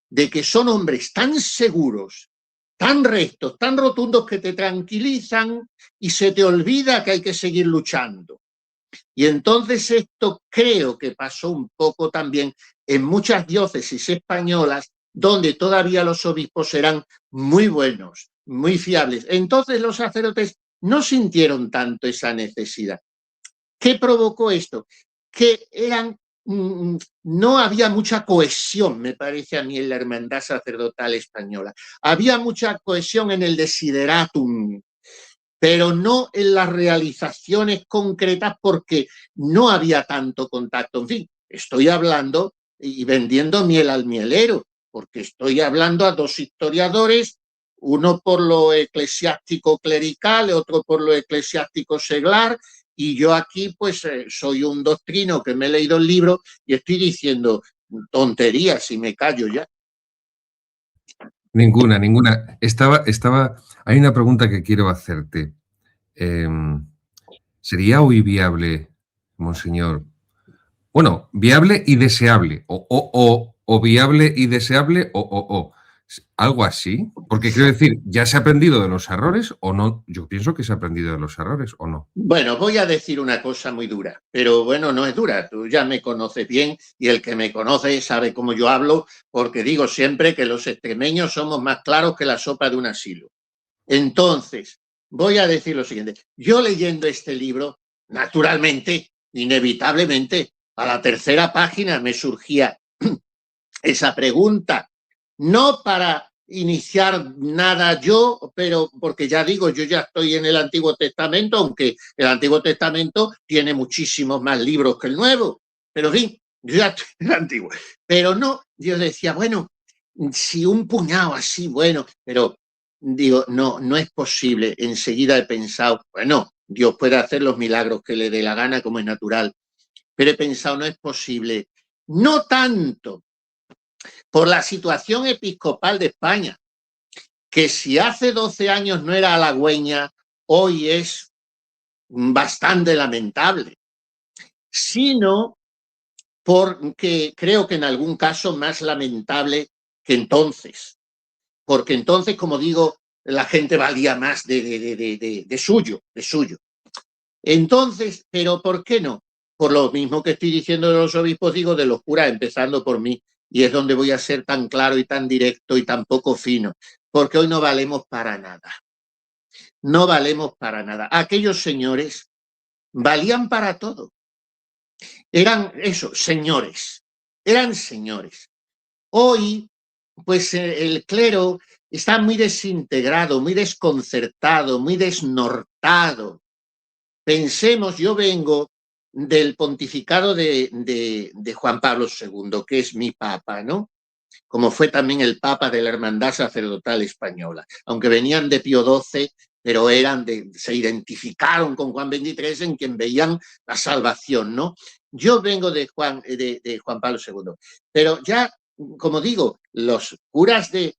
de que son hombres tan seguros, tan rectos, tan rotundos que te tranquilizan y se te olvida que hay que seguir luchando. Y entonces esto creo que pasó un poco también en muchas diócesis españolas donde todavía los obispos eran muy buenos, muy fiables. Entonces los sacerdotes no sintieron tanto esa necesidad. ¿Qué provocó esto? Que no había mucha cohesión, me parece a mí, en la hermandad sacerdotal española. Había mucha cohesión en el desideratum, pero no en las realizaciones concretas porque no había tanto contacto. En fin, estoy hablando y vendiendo miel al mielero, porque estoy hablando a dos historiadores, uno por lo eclesiástico clerical, otro por lo eclesiástico seglar, y yo aquí pues soy un doctrino que me he leído el libro y estoy diciendo tonterías y me callo ya. Ninguna. Hay una pregunta que quiero hacerte. ¿Sería hoy viable, monseñor? Bueno, viable y deseable, o viable y deseable, o algo así. Porque quiero decir, ¿ya se ha aprendido de los errores o no? Yo pienso que se ha aprendido de los errores, ¿o no? Bueno, voy a decir una cosa muy dura, pero bueno, no es dura. Tú ya me conoces bien y el que me conoce sabe cómo yo hablo, porque digo siempre que los extremeños somos más claros que la sopa de un asilo. Entonces, voy a decir lo siguiente. Yo leyendo este libro, naturalmente, inevitablemente, a la tercera página me surgía esa pregunta, no para iniciar nada yo, pero porque ya digo, yo ya estoy en el Antiguo Testamento, aunque el Antiguo Testamento tiene muchísimos más libros que el Nuevo, pero en fin, yo ya estoy en el Antiguo. Pero no, yo decía, bueno, si un puñado así, bueno, pero digo, no es posible. Enseguida he pensado, bueno, Dios puede hacer los milagros que le dé la gana, como es natural, pero he pensado, no es posible. No tanto por la situación episcopal de España, que si hace 12 años no era halagüeña, hoy es bastante lamentable, sino porque creo que en algún caso más lamentable que entonces, porque entonces, como digo, la gente valía más de suyo. Entonces, pero ¿por qué no? Por lo mismo que estoy diciendo de los obispos, digo de los curas, empezando por mí, y es donde voy a ser tan claro y tan directo y tan poco fino, porque hoy no valemos para nada. No valemos para nada. Aquellos señores valían para todo. Eran eso, señores. Eran señores. Hoy, pues el clero está muy desintegrado, muy desconcertado, muy desnortado. Pensemos, yo vengo del pontificado de Juan Pablo II, que es mi papa, ¿no? Como fue también el papa de la Hermandad Sacerdotal Española. Aunque venían de Pío XII, pero se identificaron con Juan XXIII, en quien veían la salvación, ¿no? Yo vengo de Juan Pablo II. Pero ya, como digo, los curas de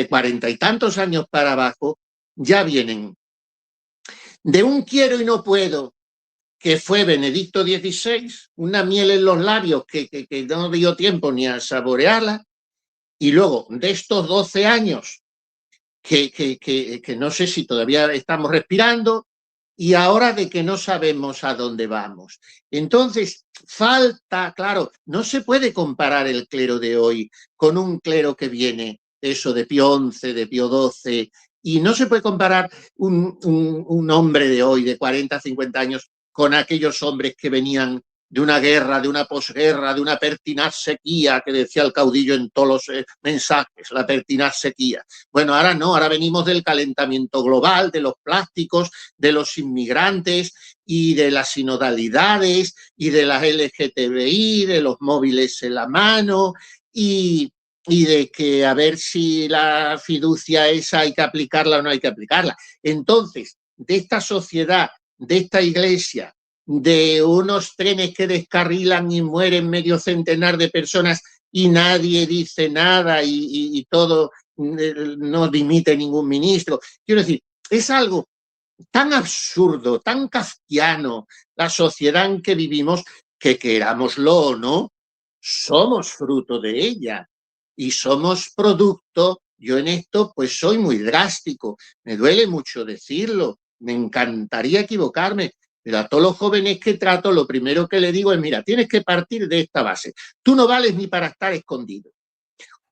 40 y tantos años para abajo ya vienen de un quiero y no puedo, que fue Benedicto XVI, una miel en los labios que no dio tiempo ni a saborearla, y luego de estos 12 años que no sé si todavía estamos respirando, y ahora de que no sabemos a dónde vamos. Entonces, falta, claro, no se puede comparar el clero de hoy con un clero que viene, eso de Pío XI, de Pío XII, y no se puede comparar un hombre de hoy, de 40, 50 años, con aquellos hombres que venían de una guerra, de una posguerra, de una pertinaz sequía que decía el caudillo en todos los mensajes, la pertinaz sequía. Bueno, ahora no, ahora venimos del calentamiento global, de los plásticos, de los inmigrantes y de las sinodalidades y de las LGTBI, de los móviles en la mano y de que a ver si la fiducia esa hay que aplicarla o no hay que aplicarla. Entonces, de esta sociedad, de esta iglesia, de unos trenes que descarrilan y mueren medio centenar de personas y nadie dice nada y todo, no dimite ningún ministro. Quiero decir, es algo tan absurdo, tan kafkiano, la sociedad en que vivimos, que querámoslo o no, somos fruto de ella y somos producto. Yo en esto pues soy muy drástico, me duele mucho decirlo, me encantaría equivocarme, pero a todos los jóvenes que trato, lo primero que le digo es, mira, tienes que partir de esta base. Tú no vales ni para estar escondido.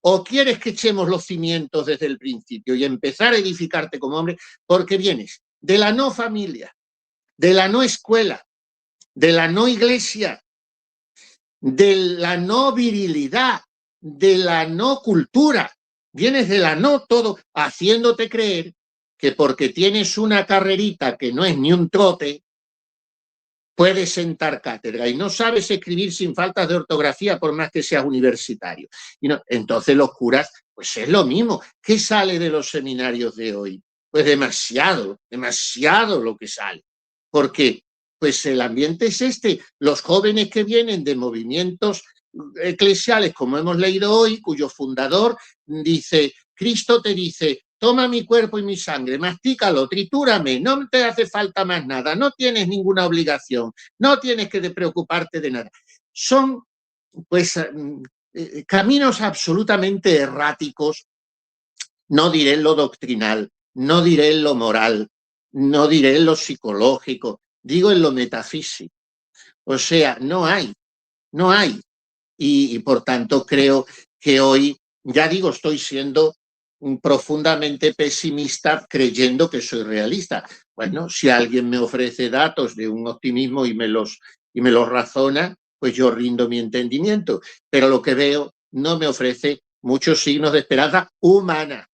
O quieres que echemos los cimientos desde el principio y empezar a edificarte como hombre, porque vienes de la no familia, de la no escuela, de la no iglesia, de la no virilidad, de la no cultura. Vienes de la no todo, haciéndote creer que porque tienes una carrerita que no es ni un trote, puedes sentar cátedra y no sabes escribir sin faltas de ortografía por más que seas universitario. Y no, entonces los curas, pues es lo mismo. ¿Qué sale de los seminarios de hoy? Pues demasiado lo que sale. Porque pues el ambiente es este. Los jóvenes que vienen de movimientos eclesiales, como hemos leído hoy, cuyo fundador dice, Cristo te dice, toma mi cuerpo y mi sangre, mastícalo, tritúrame, no te hace falta más nada, no tienes ninguna obligación, no tienes que preocuparte de nada. Son, pues, caminos absolutamente erráticos, no diré en lo doctrinal, no diré en lo moral, no diré en lo psicológico, digo en lo metafísico. O sea, no hay. Y por tanto creo que hoy, ya digo, estoy siendo profundamente pesimista creyendo que soy realista. Bueno, si alguien me ofrece datos de un optimismo y me los razona, pues yo rindo mi entendimiento. Pero lo que veo no me ofrece muchos signos de esperanza humana,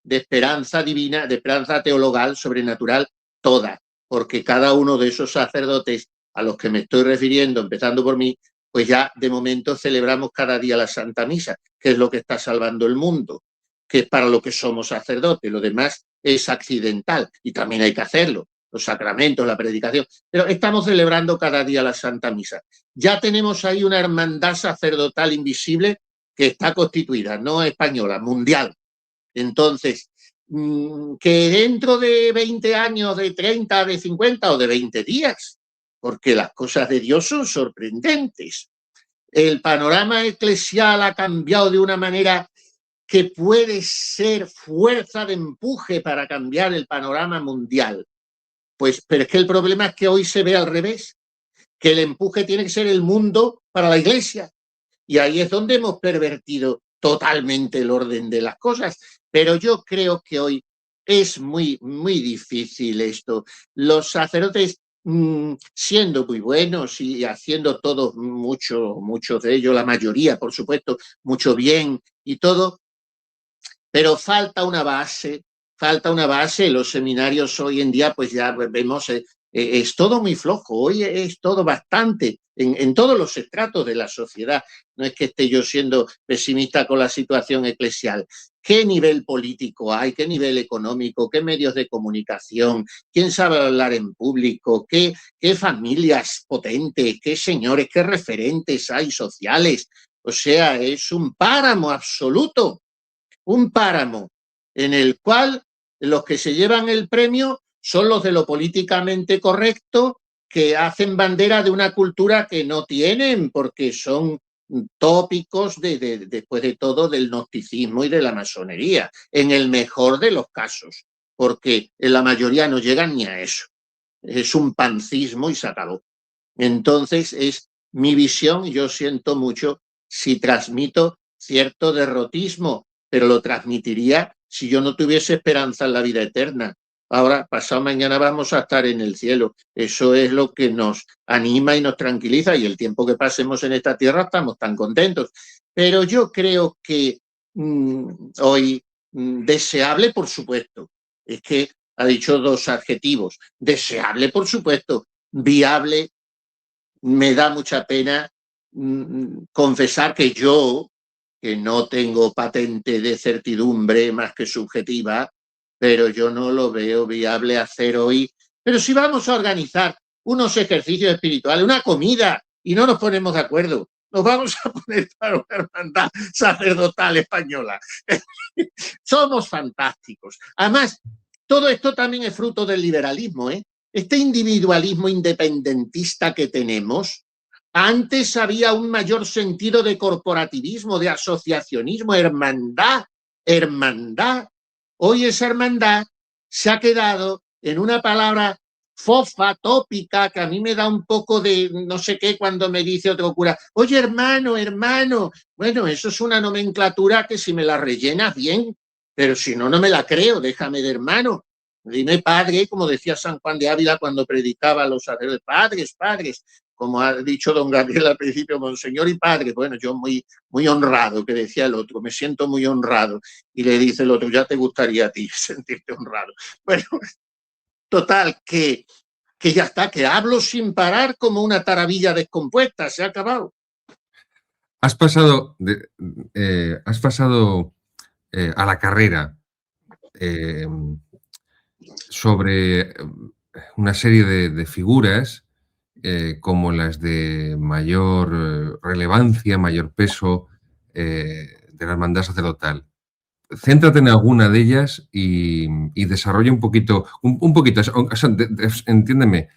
de esperanza divina, de esperanza teologal, sobrenatural, toda. Porque cada uno de esos sacerdotes a los que me estoy refiriendo, empezando por mí, pues ya de momento celebramos cada día la Santa Misa, que es lo que está salvando el mundo, que es para lo que somos sacerdotes. Lo demás es accidental y también hay que hacerlo, los sacramentos, la predicación, pero estamos celebrando cada día la Santa Misa. Ya tenemos ahí una hermandad sacerdotal invisible que está constituida, no española, mundial. Entonces, que dentro de 20 años, de 30, de 50 o de 20 días, porque las cosas de Dios son sorprendentes. El panorama eclesial ha cambiado de una manera que puede ser fuerza de empuje para cambiar el panorama mundial. Pues, pero es que el problema es que hoy se ve al revés, que el empuje tiene que ser el mundo para la iglesia. Y ahí es donde hemos pervertido totalmente el orden de las cosas. Pero yo creo que hoy es muy, muy difícil esto. Los sacerdotes, siendo muy buenos y haciendo todos muchos de ellos, la mayoría, por supuesto, mucho bien y todo, pero falta una base. Los seminarios hoy en día, pues ya vemos, es todo muy flojo. Hoy es todo bastante, en todos los estratos de la sociedad. No es que esté yo siendo pesimista con la situación eclesial. ¿Qué nivel político hay? ¿Qué nivel económico? ¿Qué medios de comunicación? ¿Quién sabe hablar en público? ¿Qué familias potentes? ¿Qué señores? ¿Qué referentes hay sociales? O sea, es un páramo absoluto. Un páramo en el cual los que se llevan el premio son los de lo políticamente correcto, que hacen bandera de una cultura que no tienen, porque son tópicos después de todo del gnosticismo y de la masonería, en el mejor de los casos, porque en la mayoría no llegan ni a eso. Es un pancismo y se acabó. Entonces es mi visión, yo siento mucho si transmito cierto derrotismo, pero lo transmitiría si yo no tuviese esperanza en la vida eterna. ahora pasado mañana vamos a estar en el cielo. Eso es lo que nos anima y nos tranquiliza, y el tiempo que pasemos en esta tierra estamos tan contentos. Pero yo creo que hoy deseable, por supuesto, es que ha dicho dos adjetivos, deseable, por supuesto, viable. Me da mucha pena confesar que yo, que no tengo patente de certidumbre más que subjetiva, pero yo no lo veo viable hacer hoy. Pero si vamos a organizar unos ejercicios espirituales, una comida, y no nos ponemos de acuerdo, nos vamos a poner para una hermandad sacerdotal española. Somos fantásticos. Además, todo esto también es fruto del liberalismo, ¿eh? Este individualismo independentista que tenemos, antes había un mayor sentido de corporativismo, de asociacionismo, hermandad. Hoy esa hermandad se ha quedado en una palabra fofa, tópica, que a mí me da un poco de no sé qué cuando me dice otro cura, oye, hermano. Bueno, eso es una nomenclatura que si me la rellenas bien, pero si no, no me la creo, déjame de hermano. Dime padre, como decía San Juan de Ávila cuando predicaba a los sacerdotes, padres, como ha dicho don Gabriel al principio, monseñor y padre. Bueno, yo muy honrado, que decía el otro, me siento muy honrado. Y le dice el otro, ya te gustaría a ti sentirte honrado. Bueno, total, que ya está, que hablo sin parar como una taravilla descompuesta, se ha acabado. Has pasado a la carrera sobre una serie de figuras como las de mayor relevancia, mayor peso de la hermandad sacerdotal. Céntrate en alguna de ellas y desarrolla un poquito, o sea, entiéndeme,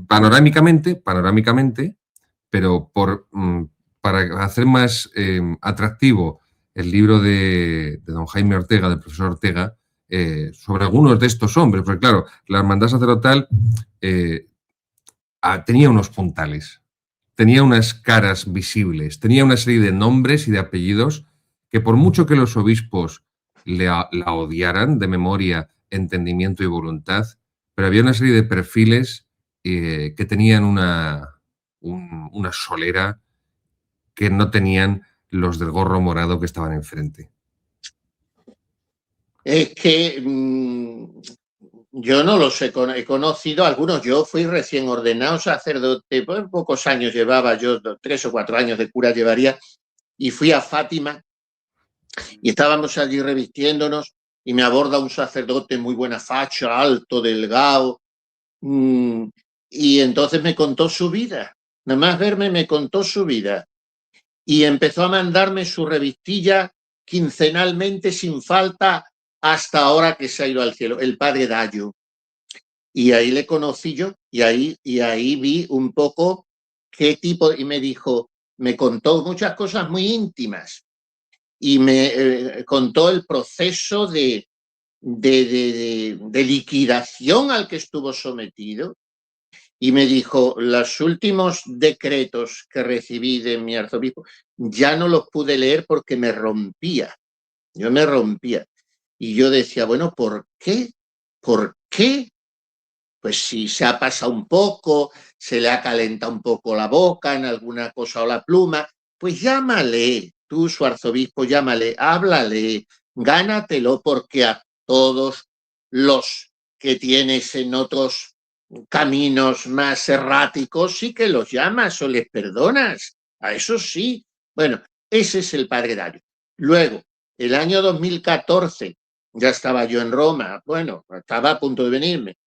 panorámicamente, pero para hacer más atractivo el libro de don Jaime Ortega, del profesor Ortega, sobre algunos de estos hombres, porque claro, la hermandad sacerdotal tenía unos puntales, tenía unas caras visibles, tenía una serie de nombres y de apellidos que por mucho que los obispos la odiaran de memoria, entendimiento y voluntad, pero había una serie de perfiles que tenían una solera que no tenían los del gorro morado que estaban enfrente. Es que yo no los he conocido, algunos. Yo fui recién ordenado sacerdote, pues pocos años llevaba, yo 3 o 4 años de cura llevaría, y fui a Fátima y estábamos allí revistiéndonos y me aborda un sacerdote muy buena facha, alto, delgado, y entonces me contó su vida, nada más verme me contó su vida y empezó a mandarme su revistilla quincenalmente sin falta hasta ahora que se ha ido al cielo, el padre Dayo. Y ahí le conocí yo y ahí vi un poco qué tipo, y me dijo, me contó muchas cosas muy íntimas y me contó el proceso de liquidación al que estuvo sometido, y me dijo, los últimos decretos que recibí de mi arzobispo ya no los pude leer porque me rompía, yo me rompía. Y yo decía, bueno, ¿por qué? ¿Por qué? Pues si se ha pasado un poco, se le ha calentado un poco la boca en alguna cosa o la pluma, pues llámale, tú, su arzobispo, llámale, háblale, gánatelo, porque a todos los que tienes en otros caminos más erráticos sí que los llamas o les perdonas, a eso sí. Bueno, ese es el padre Dario. Luego, el año 2014, ya estaba yo en Roma, bueno, estaba a punto de venirme,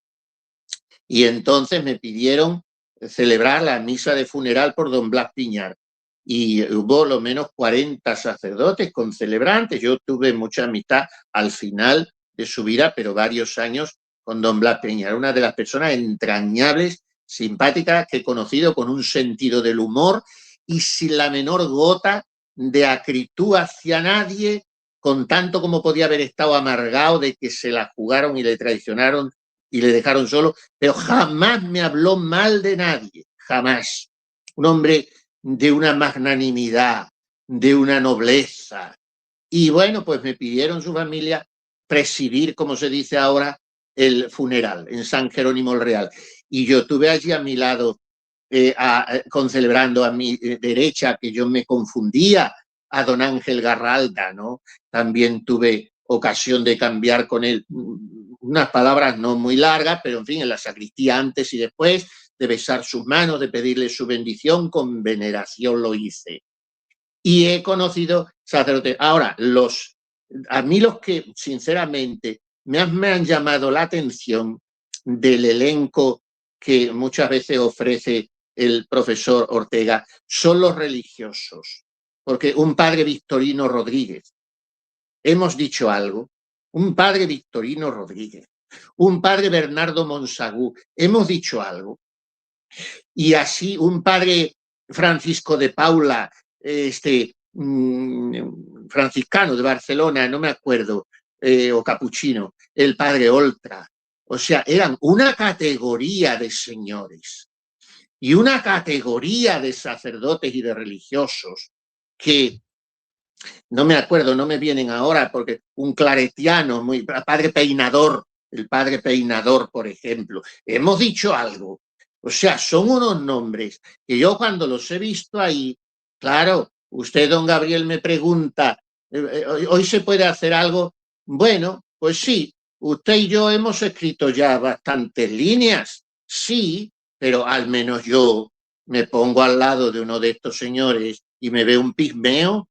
y entonces me pidieron celebrar la misa de funeral por don Blas Piñar. Y hubo lo menos 40 sacerdotes con celebrantes. Yo tuve mucha amistad al final de su vida, pero varios años con don Blas Piñar. Una de las personas entrañables, simpáticas que he conocido, con un sentido del humor y sin la menor gota de acritud hacia nadie, con tanto como podía haber estado amargado de que se la jugaron y le traicionaron y le dejaron solo, pero jamás me habló mal de nadie, jamás. Un hombre de una magnanimidad, de una nobleza. Y bueno, pues me pidieron su familia presidir, como se dice ahora, el funeral en San Jerónimo el Real. Y yo tuve allí a mi lado, concelebrando a mi derecha, que yo me confundía, a don Ángel Garralda, ¿no? También tuve ocasión de cambiar con él unas palabras no muy largas, pero en fin, en la sacristía antes y después, de besar sus manos, de pedirle su bendición, con veneración lo hice. Y he conocido sacerdotes. Ahora, a mí los que sinceramente me han llamado la atención del elenco que muchas veces ofrece el profesor Ortega son los religiosos. Porque un padre Victorino Rodríguez, hemos dicho algo, un padre Victorino Rodríguez, un padre Bernardo Monsagú, hemos dicho algo, y así un padre Francisco de Paula, franciscano de Barcelona, no me acuerdo, o capuchino, el padre Oltra. O sea, eran una categoría de señores y una categoría de sacerdotes y de religiosos que no me acuerdo, no me vienen ahora, porque un claretiano, padre Peinador, el padre Peinador, por ejemplo. Hemos dicho algo. O sea, son unos nombres que yo cuando los he visto ahí, claro, usted, don Gabriel, me pregunta, ¿hoy se puede hacer algo? Bueno, pues sí, usted y yo hemos escrito ya bastantes líneas, sí, pero al menos yo me pongo al lado de uno de estos señores y me veo un pigmeo.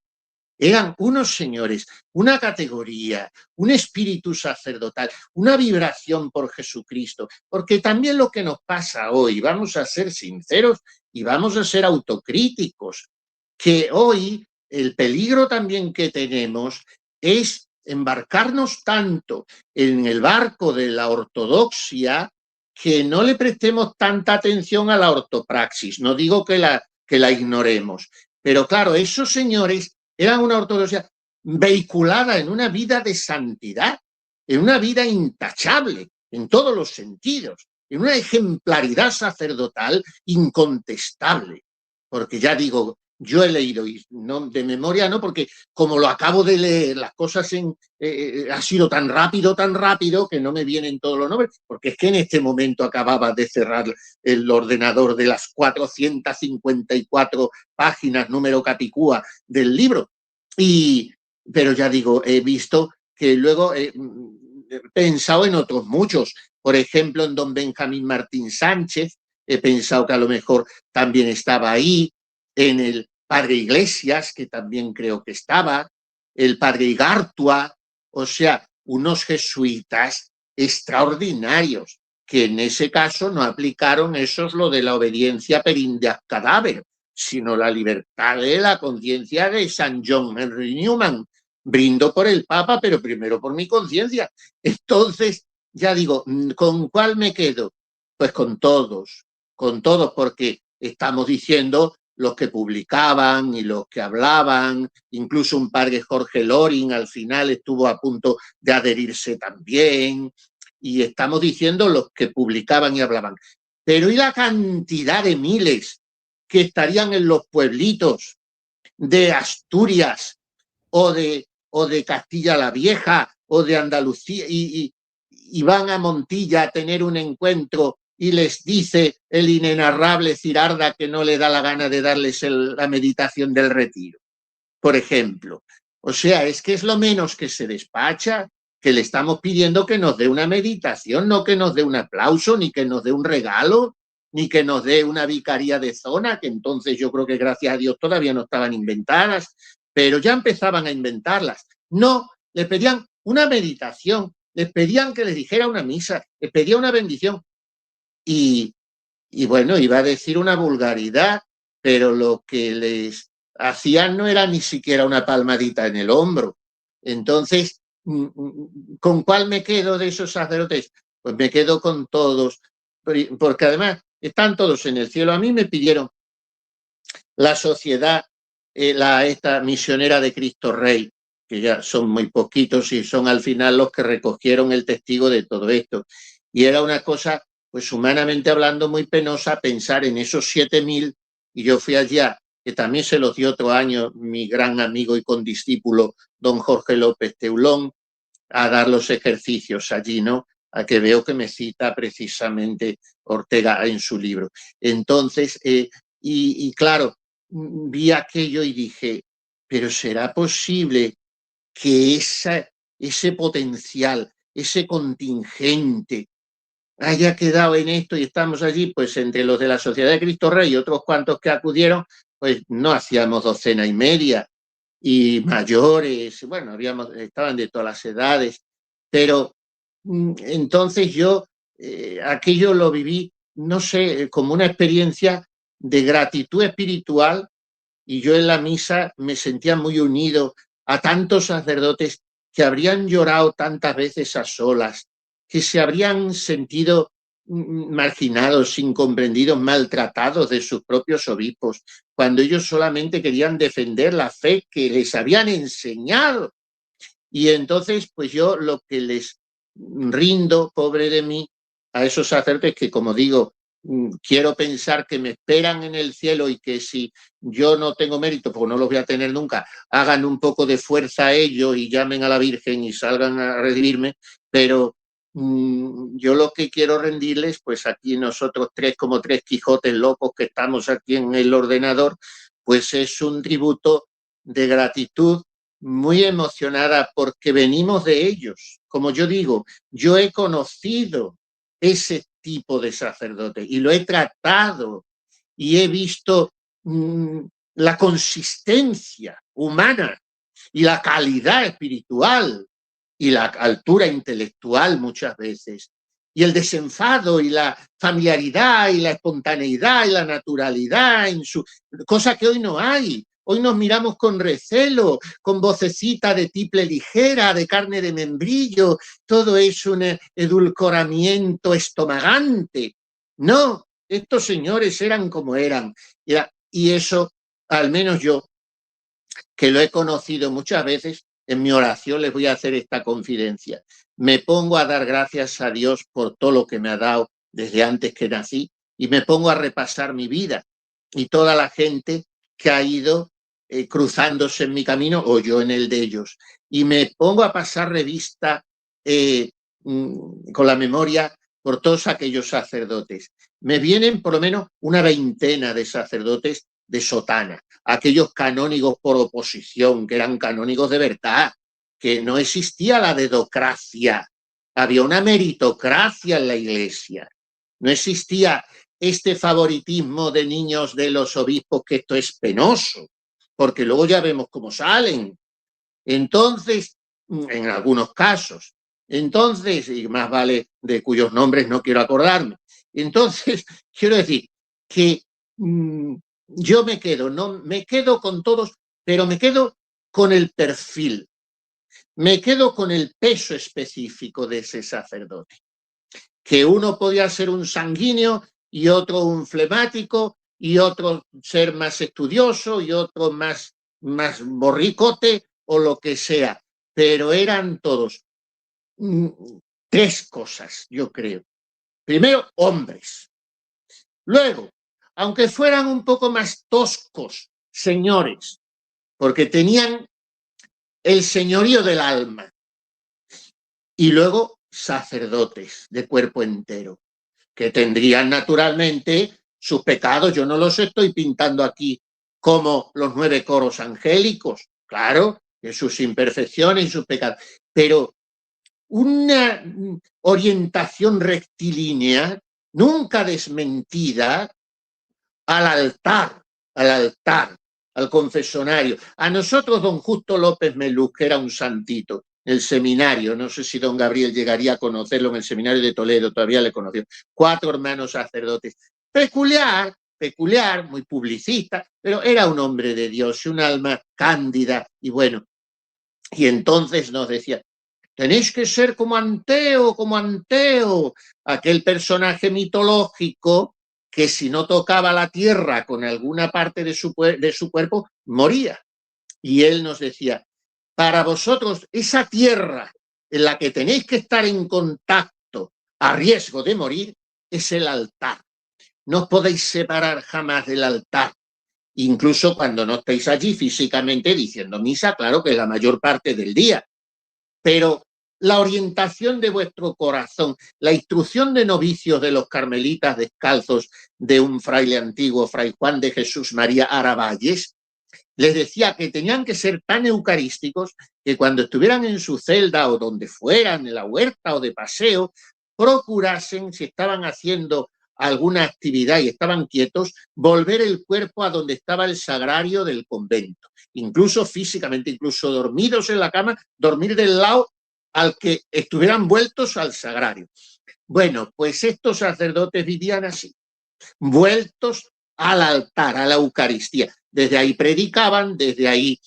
Eran unos señores, una categoría, un espíritu sacerdotal, una vibración por Jesucristo, porque también lo que nos pasa hoy, vamos a ser sinceros y vamos a ser autocríticos, que hoy el peligro también que tenemos es embarcarnos tanto en el barco de la ortodoxia que no le prestemos tanta atención a la ortopraxis. No digo que la ignoremos, pero claro, esos señores eran una ortodoxia vehiculada en una vida de santidad, en una vida intachable en todos los sentidos, en una ejemplaridad sacerdotal incontestable. Porque ya digo, yo he leído, y no de memoria no, porque como lo acabo de leer, las cosas ha sido tan rápido que no me vienen todos los nombres, porque es que en este momento acababa de cerrar el ordenador de las 454 páginas, número capicúa, del libro. Pero ya digo, he visto que luego he pensado en otros muchos, por ejemplo, en don Benjamín Martín Sánchez, he pensado que a lo mejor también estaba ahí, en el padre Iglesias, que también creo que estaba, el padre Igartua, o sea, unos jesuitas extraordinarios, que en ese caso no aplicaron lo de la obediencia per india cadáver, sino la libertad de la conciencia de San John Henry Newman. Brindo por el Papa, pero primero por mi conciencia. Entonces, ya digo, ¿con cuál me quedo? Pues con todos, porque estamos diciendo los que publicaban y los que hablaban, incluso un padre Jorge Loring al final estuvo a punto de adherirse también, y estamos diciendo los que publicaban y hablaban. Pero ¿y la cantidad de miles que estarían en los pueblitos de Asturias o de Castilla la Vieja o de Andalucía y van a Montilla a tener un encuentro y les dice el inenarrable Cirarda que no le da la gana de darles la meditación del retiro, por ejemplo? O sea, es que es lo menos que se despacha, que le estamos pidiendo que nos dé una meditación, no que nos dé un aplauso, ni que nos dé un regalo, ni que nos dé una vicaría de zona, que entonces yo creo que gracias a Dios todavía no estaban inventadas, pero ya empezaban a inventarlas. No, le pedían una meditación, les pedían que les dijera una misa, les pedía una bendición. Y bueno, iba a decir una vulgaridad, pero lo que les hacían no era ni siquiera una palmadita en el hombro. Entonces, ¿con cuál me quedo de esos sacerdotes? Pues me quedo con todos, porque además están todos en el cielo. A mí me pidieron la sociedad, esta misionera de Cristo Rey, que ya son muy poquitos y son al final los que recogieron el testigo de todo esto. Y era una cosa, pues humanamente hablando, muy penosa pensar en esos 7.000, y yo fui allá, que también se los dio otro año mi gran amigo y condiscípulo, don Jorge López Teulón, a dar los ejercicios allí, ¿no? a que veo que me cita precisamente Ortega en su libro. Entonces, claro, vi aquello y dije, pero ¿será posible que ese potencial, ese contingente haya quedado en esto y estamos allí? Pues entre los de la Sociedad de Cristo Rey y otros cuantos que acudieron, pues no hacíamos 250 y mayores, bueno, estaban de todas las edades, pero entonces yo aquello lo viví, no sé, como una experiencia de gratitud espiritual, y yo en la misa me sentía muy unido a tantos sacerdotes que habrían llorado tantas veces a solas, que se habrían sentido marginados, incomprendidos, maltratados de sus propios obispos, cuando ellos solamente querían defender la fe que les habían enseñado. Y entonces, pues yo lo que les rindo, pobre de mí, a esos sacerdotes que, como digo, quiero pensar que me esperan en el cielo y que si yo no tengo mérito, porque no los voy a tener nunca, hagan un poco de fuerza a ellos y llamen a la Virgen y salgan a recibirme, pero yo lo que quiero rendirles, pues aquí nosotros tres, como tres Quijotes locos que estamos aquí en el ordenador, pues es un tributo de gratitud muy emocionada porque venimos de ellos. Como yo digo, yo he conocido ese tipo de sacerdote y lo he tratado y he visto la consistencia humana y la calidad espiritual y la altura intelectual muchas veces, y el desenfado y la familiaridad y la espontaneidad y la naturalidad, cosa que hoy no hay. Hoy nos miramos con recelo, con vocecita de tiple ligera, de carne de membrillo, todo es un edulcoramiento estomagante. No, estos señores eran como eran, y eso, al menos yo, que lo he conocido muchas veces, en mi oración les voy a hacer esta confidencia. Me pongo a dar gracias a Dios por todo lo que me ha dado desde antes que nací y me pongo a repasar mi vida y toda la gente que ha ido cruzándose en mi camino o yo en el de ellos. Y me pongo a pasar revista con la memoria por todos aquellos sacerdotes. Me vienen por lo menos una veintena de sacerdotes de sotana, aquellos canónigos por oposición, que eran canónigos de verdad, que no existía la dedocracia, había una meritocracia en la Iglesia, no existía este favoritismo de niños de los obispos, que esto es penoso, porque luego ya vemos cómo salen. Entonces, en algunos casos, entonces, y más vale de cuyos nombres no quiero acordarme, entonces, quiero decir que yo me quedo con todos, pero me quedo con el perfil, me quedo con el peso específico de ese sacerdote, que uno podía ser un sanguíneo y otro un flemático y otro ser más estudioso y otro más borricote o lo que sea, pero eran todos tres cosas, yo creo. Primero, hombres. Luego, aunque fueran un poco más toscos, señores, porque tenían el señorío del alma. Y luego, sacerdotes de cuerpo entero, que tendrían naturalmente sus pecados. Yo no los estoy pintando aquí como los 9 coros angélicos, claro, de sus imperfecciones y sus pecados, pero una orientación rectilínea, nunca desmentida, al altar, al confesonario. A nosotros don Justo López Melús, que era un santito, el seminario, no sé si don Gabriel llegaría a conocerlo, en el seminario de Toledo, todavía le conoció, 4 hermanos sacerdotes, peculiar, muy publicista, pero era un hombre de Dios, un alma cándida, y bueno, y entonces nos decía, tenéis que ser como Anteo, aquel personaje mitológico que si no tocaba la tierra con alguna parte de su cuerpo, moría. Y él nos decía, para vosotros esa tierra en la que tenéis que estar en contacto a riesgo de morir es el altar. No os podéis separar jamás del altar. Incluso cuando no estáis allí físicamente diciendo misa, claro que la mayor parte del día. Pero la orientación de vuestro corazón, la instrucción de novicios de los carmelitas descalzos de un fraile antiguo, Fray Juan de Jesús María Aravalles, les decía que tenían que ser tan eucarísticos que cuando estuvieran en su celda o donde fueran, en la huerta o de paseo, procurasen, si estaban haciendo alguna actividad y estaban quietos, volver el cuerpo a donde estaba el sagrario del convento, incluso físicamente, incluso dormidos en la cama, dormir del lado al que estuvieran vueltos al sagrario. Bueno, pues estos sacerdotes vivían así, vueltos al altar, a la Eucaristía. Desde ahí predicaban, desde ahí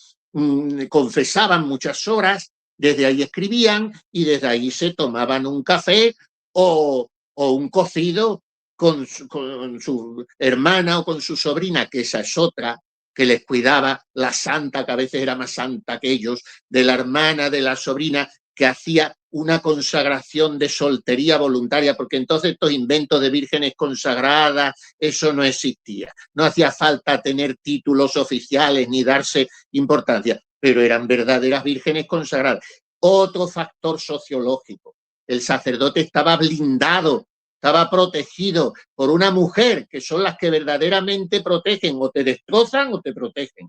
confesaban muchas horas, desde ahí escribían y desde ahí se tomaban un café o un cocido con su hermana o con su sobrina, que esa es otra, que les cuidaba, la santa, que a veces era más santa que ellos, de la hermana, de la sobrina, que hacía una consagración de soltería voluntaria, porque entonces estos inventos de vírgenes consagradas, eso no existía. No hacía falta tener títulos oficiales ni darse importancia, pero eran verdaderas vírgenes consagradas. Otro factor sociológico, el sacerdote estaba blindado, estaba protegido por una mujer, que son las que verdaderamente protegen, o te destrozan o te protegen.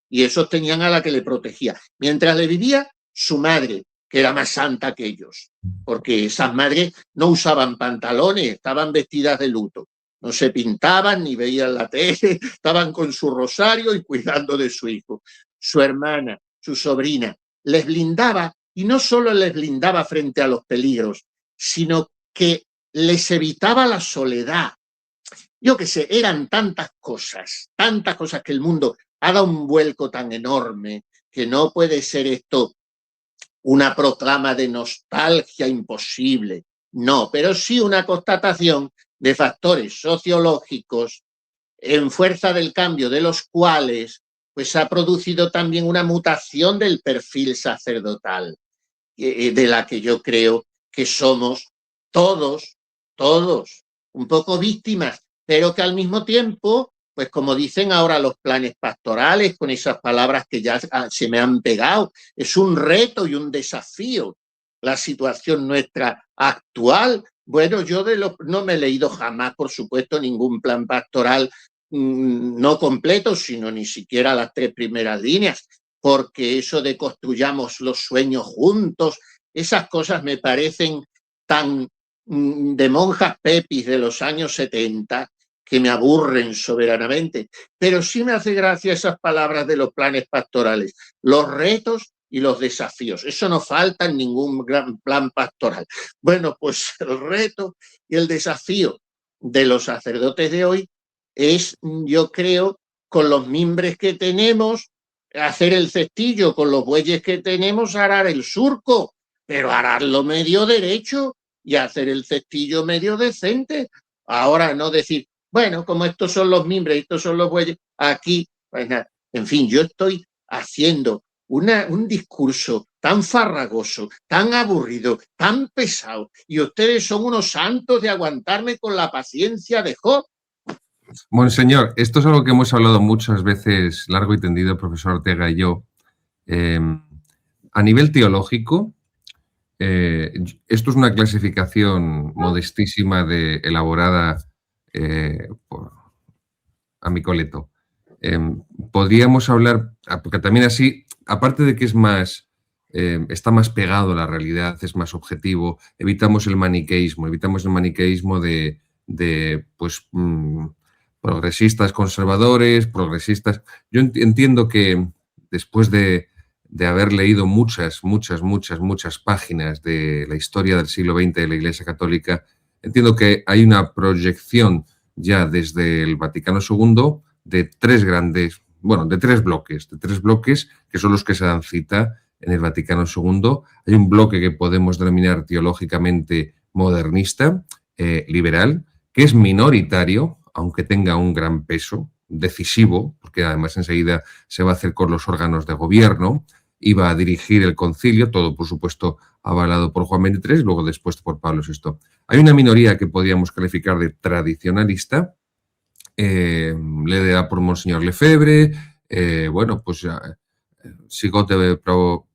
Y esos tenían a la que le protegía. Mientras le vivía su madre, que era más santa que ellos, porque esas madres no usaban pantalones, estaban vestidas de luto, no se pintaban ni veían la tele, estaban con su rosario y cuidando de su hijo. Su hermana, su sobrina, les blindaba, y no solo les blindaba frente a los peligros, sino que les evitaba la soledad. Yo qué sé, eran tantas cosas que el mundo ha dado un vuelco tan enorme que no puede ser esto una proclama de nostalgia imposible, no, pero sí una constatación de factores sociológicos en fuerza del cambio de los cuales pues ha producido también una mutación del perfil sacerdotal, de la que yo creo que somos todos un poco víctimas, pero que al mismo tiempo, pues como dicen ahora los planes pastorales, con esas palabras que ya se me han pegado, es un reto y un desafío la situación nuestra actual. Bueno, yo no me he leído jamás, por supuesto, ningún plan pastoral no completo, sino ni siquiera las 3 primeras líneas, porque eso de construyamos los sueños juntos, esas cosas me parecen tan de monjas pepis de los años 70 que me aburren soberanamente, pero sí me hace gracia esas palabras de los planes pastorales, los retos y los desafíos. Eso no falta en ningún gran plan pastoral. Bueno, pues el reto y el desafío de los sacerdotes de hoy es, yo creo, con los mimbres que tenemos, hacer el cestillo, con los bueyes que tenemos, arar el surco, pero ararlo medio derecho y hacer el cestillo medio decente. Ahora no decir, bueno, como estos son los mimbres, estos son los bueyes, aquí, pues nada. En fin, yo estoy haciendo un discurso tan farragoso, tan aburrido, tan pesado, y ustedes son unos santos de aguantarme con la paciencia de Job. Monseñor, esto es algo que hemos hablado muchas veces, largo y tendido, el profesor Ortega y yo. A nivel teológico, esto es una clasificación modestísima elaborada por Amicoleto. Podríamos hablar, porque también así, aparte de que es más, está más pegado a la realidad, es más objetivo, evitamos el maniqueísmo de pues, progresistas conservadores, progresistas. Yo entiendo que después de haber leído muchas páginas de la historia del siglo XX de la Iglesia Católica, entiendo que hay una proyección ya desde el Vaticano II de 3 bloques que son los que se dan cita en el Vaticano II. Hay un bloque que podemos denominar teológicamente modernista, liberal, que es minoritario, aunque tenga un gran peso decisivo, porque además enseguida se va a hacer con los órganos de gobierno, y va a dirigir el concilio, todo por supuesto avalado por Juan XXIII, luego después por Pablo VI. Hay una minoría que podríamos calificar de tradicionalista, liderada por Monseñor Lefebvre, Sigote de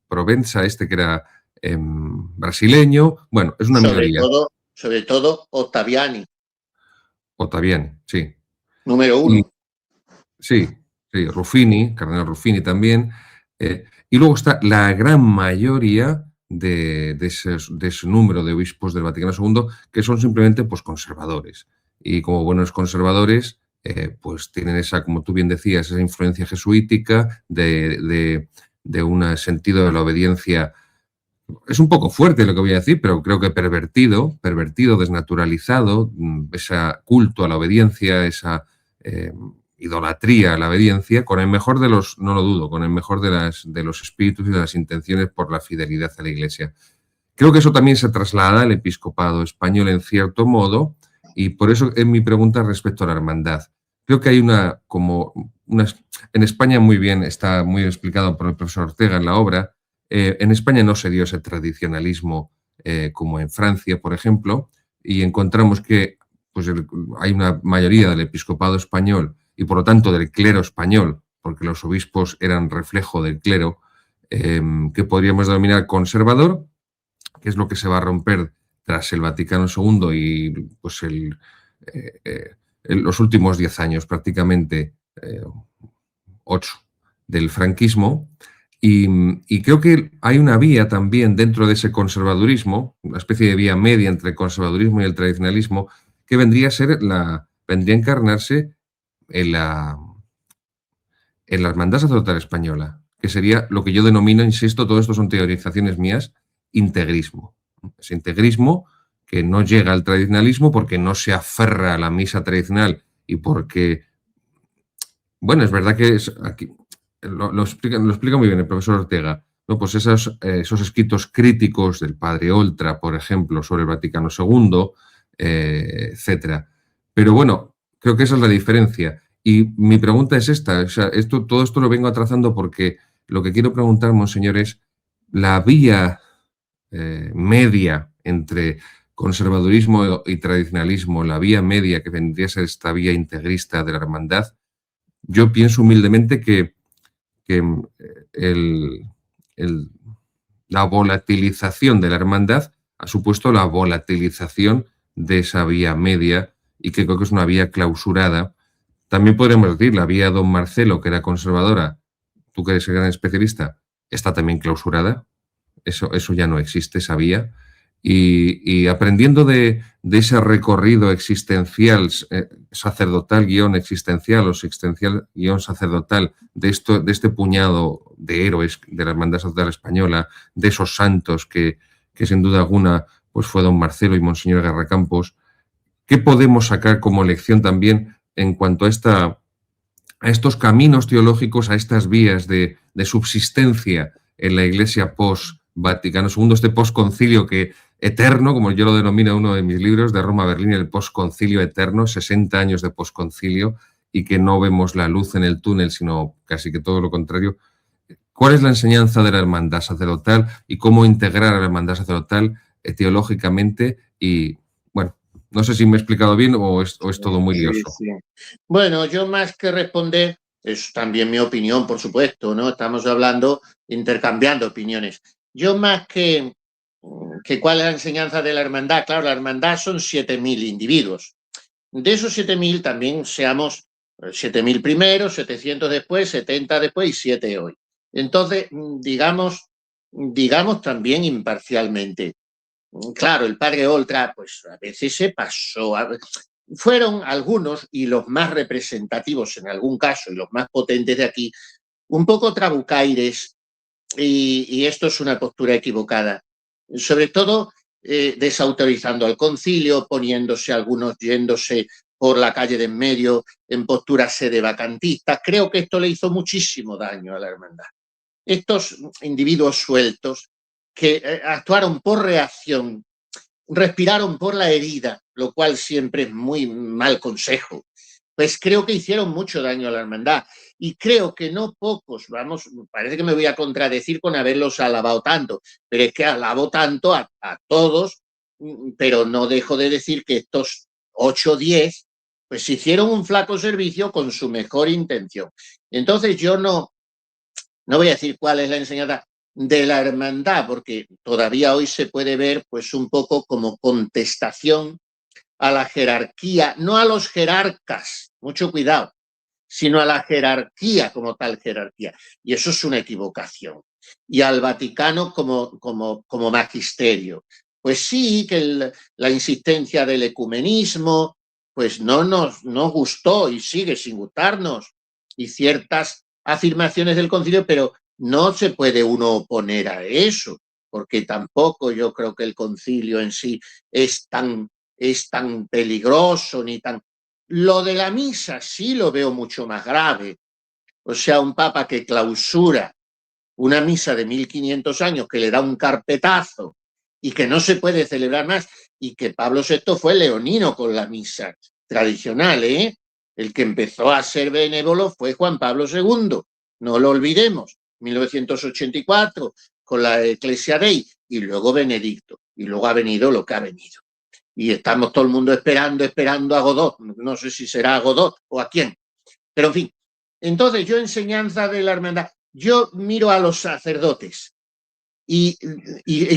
Provenza, que era brasileño. Bueno, es una minoría. Sobre todo Ottaviani. Ottaviani, sí. Número 1. Sí, Ruffini, cardenal Ruffini también. Y luego está la gran mayoría de ese número de obispos del Vaticano II, que son simplemente pues, conservadores. Y como buenos conservadores, pues tienen esa, como tú bien decías, esa influencia jesuítica de un sentido de la obediencia. Es un poco fuerte lo que voy a decir, pero creo que pervertido, desnaturalizado, ese culto a la obediencia, esa idolatría a la obediencia, con el mejor de los, no lo dudo, con el mejor de los espíritus y de las intenciones por la fidelidad a la Iglesia. Creo que eso también se traslada al episcopado español en cierto modo, y por eso es mi pregunta respecto a la hermandad. Creo que hay en España muy bien, está muy explicado por el profesor Ortega en la obra. En España no se dio ese tradicionalismo como en Francia, por ejemplo, y encontramos que pues, hay una mayoría del episcopado español y por lo tanto del clero español, porque los obispos eran reflejo del clero, que podríamos denominar conservador, que es lo que se va a romper tras el Vaticano II y pues los últimos 10 años, prácticamente 8 del franquismo. Y creo que hay una vía también dentro de ese conservadurismo, una especie de vía media entre el conservadurismo y el tradicionalismo, que vendría a encarnarse en la Hermandad Sacerdotal Española, que sería lo que yo denomino, insisto, todo esto son teorizaciones mías, integrismo. Ese integrismo que no llega al tradicionalismo porque no se aferra a la misa tradicional y porque, bueno, es verdad que aquí lo explica muy bien el profesor Ortega, ¿no? Pues esos escritos críticos del padre Oltra, por ejemplo, sobre el Vaticano II, etcétera. Pero bueno, creo que esa es la diferencia. Y mi pregunta es esta, o sea, todo esto lo vengo trazando porque lo que quiero preguntar, monseñor, es la vía media entre conservadurismo y tradicionalismo, la vía media que vendría a ser esta vía integrista de la hermandad. Yo pienso humildemente que la volatilización de la hermandad ha supuesto la volatilización de esa vía media y que creo que es una vía clausurada. También podríamos decir la vía Don Marcelo, que era conservadora, tú que eres el gran especialista, está también clausurada. Eso ya no existe, esa vía. Y aprendiendo de ese recorrido existencial, sacerdotal guión existencial o existencial guión sacerdotal, de este puñado de héroes de la Hermandad Sacerdotal Española, de esos santos que sin duda alguna pues fue don Marcelo y monseñor Garracampos, ¿qué podemos sacar como lección también en cuanto a estos caminos teológicos, a estas vías de subsistencia en la Iglesia post-Vaticano II, este post-concilio eterno, como yo lo denomino en uno de mis libros, de Roma a Berlín, el post-concilio eterno, 60 años de post-concilio, y que no vemos la luz en el túnel, sino casi que todo lo contrario? ¿Cuál es la enseñanza de la hermandad sacerdotal y cómo integrar a la hermandad sacerdotal teológicamente? Y, bueno, no sé si me he explicado bien o es todo muy lioso. Sí. Bueno, yo más que responder, es también mi opinión, por supuesto, ¿no? Estamos hablando, intercambiando opiniones. Yo más que cuál es la enseñanza de la hermandad, claro, la hermandad son 7.000 individuos. De esos 7.000 también seamos 7.000 primero, 700 después, 70 después y 7 hoy. Entonces, digamos también imparcialmente. Claro, el padre Oltra, pues a veces se pasó. Fueron algunos, y los más representativos en algún caso, y los más potentes de aquí, un poco trabucaires, y esto es una postura equivocada. Sobre todo desautorizando al concilio, poniéndose algunos yéndose por la calle de en medio en posturas sedevacantistas. Creo que esto le hizo muchísimo daño a la hermandad. Estos individuos sueltos que actuaron por reacción, respiraron por la herida, lo cual siempre es muy mal consejo, pues creo que hicieron mucho daño a la hermandad. Y creo que no pocos, vamos, parece que me voy a contradecir con haberlos alabado tanto, pero es que alabo tanto a todos, pero no dejo de decir que estos 8 o 10, pues hicieron un flaco servicio con su mejor intención. Entonces yo no voy a decir cuál es la enseñanza, de la hermandad, porque todavía hoy se puede ver pues un poco como contestación a la jerarquía, no a los jerarcas, mucho cuidado, sino a la jerarquía como tal jerarquía. Y eso es una equivocación. Y al Vaticano como magisterio. Pues sí, que la insistencia del ecumenismo, pues no nos gustó y sigue sin gustarnos. Y ciertas afirmaciones del concilio, pero no se puede uno oponer a eso, porque tampoco yo creo que el concilio en sí es tan peligroso ni tan... Lo de la misa sí lo veo mucho más grave. O sea, un papa que clausura una misa de 1500 años, que le da un carpetazo y que no se puede celebrar más, y que Pablo VI fue leonino con la misa tradicional, ¿eh? El que empezó a ser benévolo fue Juan Pablo II, no lo olvidemos, 1984, con la Ecclesia Dei, y luego Benedicto, y luego ha venido lo que ha venido. Y estamos todo el mundo esperando a Godot, no sé si será a Godot o a quién, pero en fin. Entonces yo, enseñanza de la hermandad, yo miro a los sacerdotes y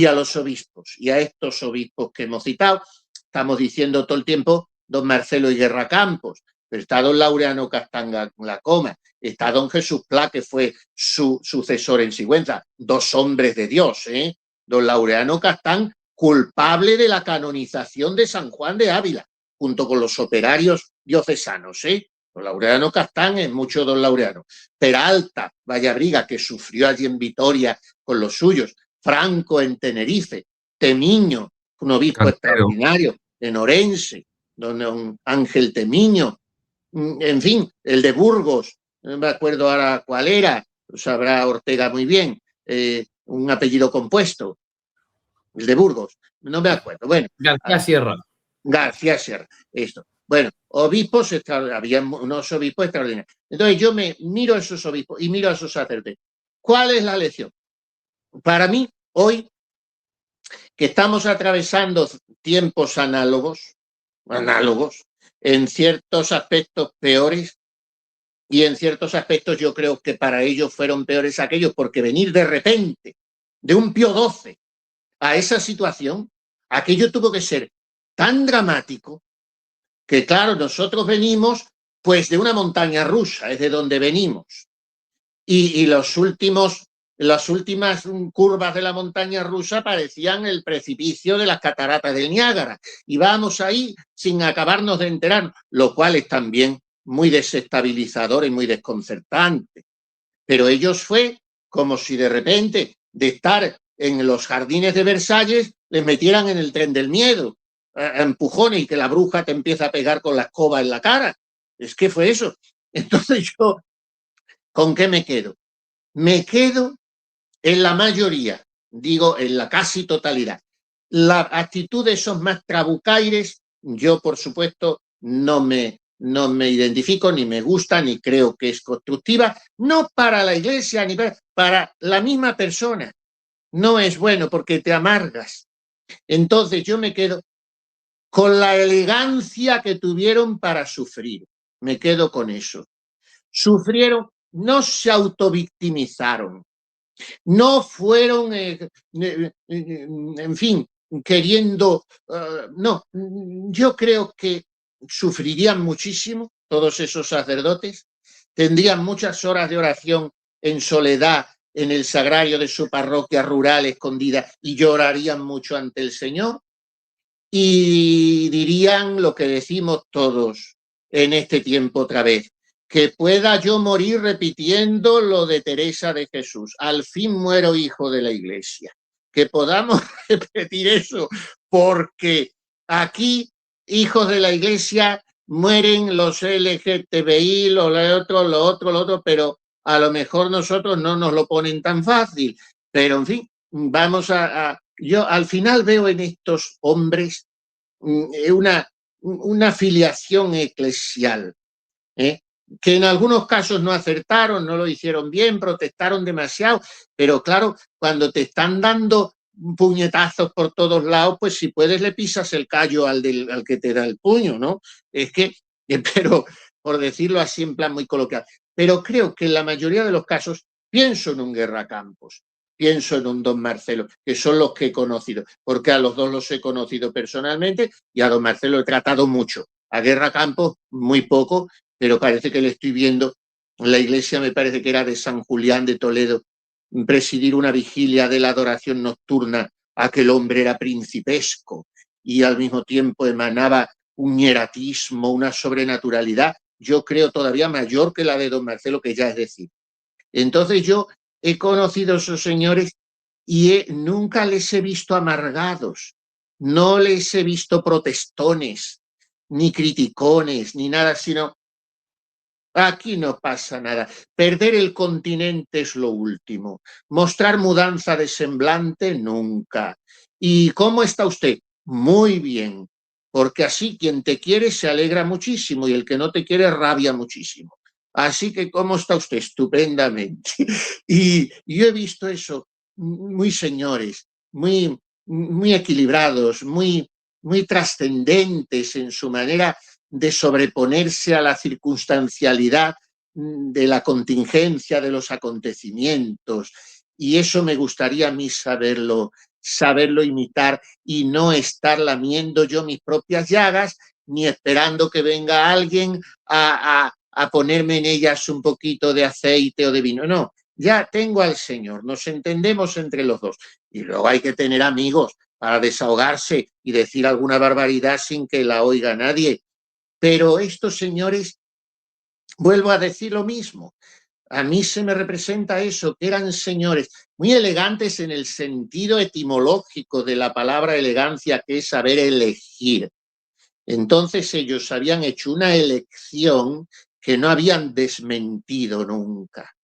a los obispos, y a estos obispos que hemos citado. Estamos diciendo todo el tiempo don Marcelo Higuera Campos, pero está don Laureano Castán Lacoma, está don Jesús Pla, que fue su sucesor en Sigüenza, dos hombres de Dios, ¿eh? Don Laureano Castán, culpable de la canonización de San Juan de Ávila, junto con los operarios diocesanos, ¿eh? Don Laureano Castán es mucho don Laureano. Peralta, Vallabriga, que sufrió allí en Vitoria con los suyos. Franco en Tenerife. Temiño, un obispo Cantero. extraordinario en Orense. Don Ángel Temiño. En fin, el de Burgos, no me acuerdo ahora cuál era, lo sabrá Ortega muy bien, un apellido compuesto. El de Burgos, no me acuerdo. Bueno, García Sierra. García Sierra, esto. Bueno, obispos, había unos obispos extraordinarios. Entonces yo me miro a esos obispos y miro a esos sacerdotes. ¿Cuál es la lección? Para mí, hoy, que estamos atravesando tiempos análogos, en ciertos aspectos peores, y en ciertos aspectos yo creo que para ellos fueron peores aquellos, porque venir de repente de un Pío XII a esa situación, aquello tuvo que ser tan dramático que, claro, nosotros venimos pues de una montaña rusa, es de donde venimos. Y las últimas curvas de la montaña rusa parecían el precipicio de las cataratas del Niágara. Y vamos ahí sin acabarnos de enterar, lo cual es también muy desestabilizador y muy desconcertante. Pero ellos fue como si de repente, de estar en los jardines de Versalles, les metieran en el tren del miedo, a empujones, y que la bruja te empieza a pegar con la escoba en la cara. Es que fue eso. Entonces yo, ¿con qué me quedo? Me quedo en la mayoría, digo en la casi totalidad. La actitud de esos más trabucaires, yo por supuesto no me identifico, ni me gusta, ni creo que es constructiva, no para la Iglesia, ni para la misma persona. No es bueno porque te amargas. Entonces yo me quedo con la elegancia que tuvieron para sufrir. Me quedo con eso. Sufrieron, no se autovictimizaron, no fueron, en fin, queriendo, no, yo creo que sufrirían muchísimo todos esos sacerdotes, tendrían muchas horas de oración en soledad en el sagrario de su parroquia rural escondida y llorarían mucho ante el Señor y dirían lo que decimos todos en este tiempo otra vez: que pueda yo morir repitiendo lo de Teresa de Jesús, al fin muero hijo de la Iglesia. Que podamos repetir eso, porque aquí, hijos de la Iglesia, mueren los LGTBI, lo otro, pero a lo mejor nosotros no nos lo ponen tan fácil. Pero, en fin, vamos yo al final veo en estos hombres una filiación eclesial, que en algunos casos no acertaron, no lo hicieron bien, protestaron demasiado, pero claro, cuando te están dando puñetazos por todos lados, pues si puedes le pisas el callo al que te da el puño, ¿no? Es que, pero por decirlo así en plan muy coloquial, pero creo que en la mayoría de los casos pienso en un Guerra Campos, pienso en un don Marcelo, que son los que he conocido, porque a los dos los he conocido personalmente y a don Marcelo he tratado mucho. A Guerra Campos, muy poco, pero parece que le estoy viendo en la iglesia, me parece que era de San Julián de Toledo, presidir una vigilia de la adoración nocturna. Aquel hombre era principesco y al mismo tiempo emanaba un hieratismo, una sobrenaturalidad, yo creo todavía mayor que la de don Marcelo, que ya es decir. Entonces yo he conocido a esos señores y nunca les he visto amargados, no les he visto protestones, ni criticones, ni nada, sino aquí no pasa nada. Perder el continente es lo último. Mostrar mudanza de semblante, nunca. ¿Y cómo está usted? Muy bien, porque así quien te quiere se alegra muchísimo y el que no te quiere rabia muchísimo. Así que, ¿cómo está usted? Estupendamente. Y yo he visto eso, muy señores, muy equilibrados, muy trascendentes en su manera de sobreponerse a la circunstancialidad de la contingencia de los acontecimientos. Y eso me gustaría a mí saberlo imitar y no estar lamiendo yo mis propias llagas ni esperando que venga alguien a ponerme en ellas un poquito de aceite o de vino. No, ya tengo al Señor, nos entendemos entre los dos. Y luego hay que tener amigos para desahogarse y decir alguna barbaridad sin que la oiga nadie. Pero estos señores, vuelvo a decir lo mismo, a mí se me representa eso, que eran señores muy elegantes en el sentido etimológico de la palabra elegancia, que es saber elegir. Entonces ellos habían hecho una elección que no habían desmentido nunca,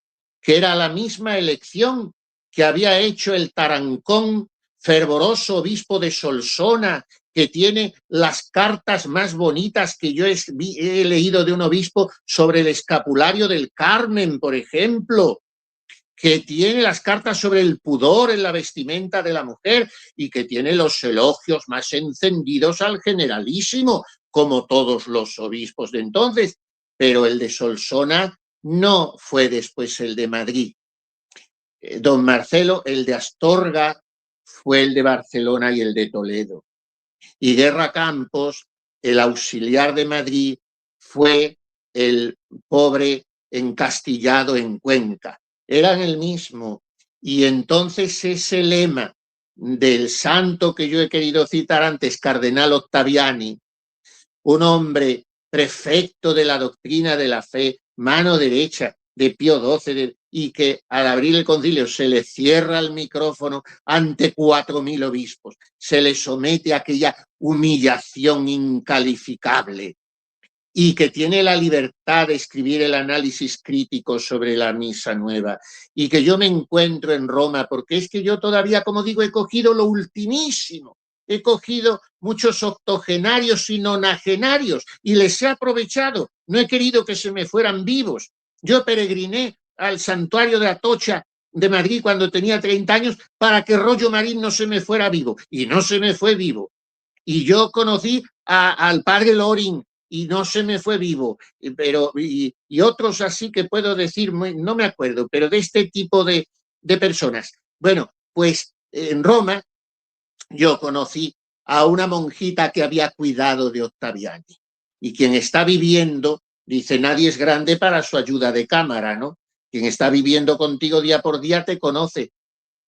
que era la misma elección que había hecho el Tarancón, fervoroso obispo de Solsona, que tiene las cartas más bonitas que yo he leído de un obispo sobre el escapulario del Carmen, por ejemplo, que tiene las cartas sobre el pudor en la vestimenta de la mujer y que tiene los elogios más encendidos al generalísimo, como todos los obispos de entonces, pero el de Solsona no fue después el de Madrid. Don Marcelo, el de Astorga, fue el de Barcelona y el de Toledo. Y Guerra Campos, el auxiliar de Madrid, fue el pobre encastillado en Cuenca. Eran el mismo. Y entonces ese lema del santo que yo he querido citar antes, Cardenal Ottaviani, un hombre prefecto de la doctrina de la fe, mano derecha de Pío XII, y que al abrir el concilio se le cierra el micrófono ante 4.000 obispos, se le somete a aquella humillación incalificable y que tiene la libertad de escribir el análisis crítico sobre la misa nueva, y que yo me encuentro en Roma, porque es que yo todavía, como digo, he cogido lo ultimísimo, he cogido muchos octogenarios y nonagenarios y les he aprovechado, no he querido que se me fueran vivos. Yo peregriné al santuario de Atocha de Madrid cuando tenía 30 años para que Rollo Marín no se me fuera vivo, y no se me fue vivo. Y yo conocí al padre Loring y no se me fue vivo, pero y otros así que puedo decir, no me acuerdo, pero de este tipo de personas. Bueno, pues en Roma yo conocí a una monjita que había cuidado de Ottaviani, y quien está viviendo, dice, nadie es grande para su ayuda de cámara, ¿no? Quien está viviendo contigo día por día te conoce.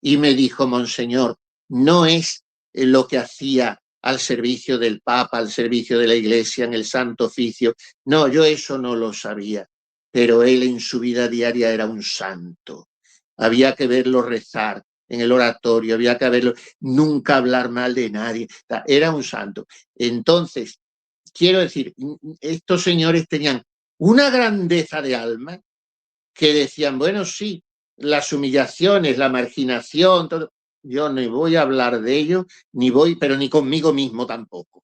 Y me dijo, monseñor, no es lo que hacía al servicio del Papa, al servicio de la Iglesia, en el Santo Oficio. No, yo eso no lo sabía, pero él en su vida diaria era un santo. Había que verlo rezar en el oratorio, había que verlo, nunca hablar mal de nadie. Era un santo. Entonces, quiero decir, estos señores tenían una grandeza de alma que decían, bueno, sí, las humillaciones, la marginación, todo. Yo no voy a hablar de ello, pero ni conmigo mismo tampoco.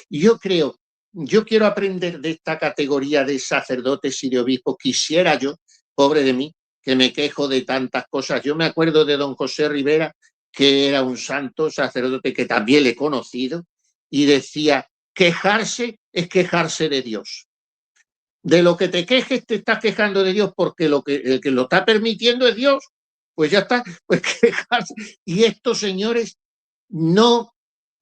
Y yo quiero aprender de esta categoría de sacerdotes y de obispos. Quisiera yo, pobre de mí, que me quejo de tantas cosas. Yo me acuerdo de don José Rivera, que era un santo sacerdote que también le he conocido, y decía, quejarse es quejarse de Dios. De lo que te quejes te estás quejando de Dios, porque el que lo está permitiendo es Dios. pues ya está, pues quejarse. Y estos señores no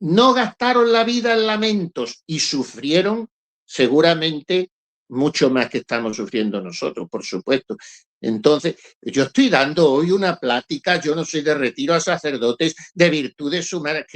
gastaron la vida en lamentos y sufrieron seguramente mucho más que estamos sufriendo nosotros, por supuesto. Entonces, yo estoy dando hoy una plática, yo no soy de retiro a sacerdotes de virtudes humanas,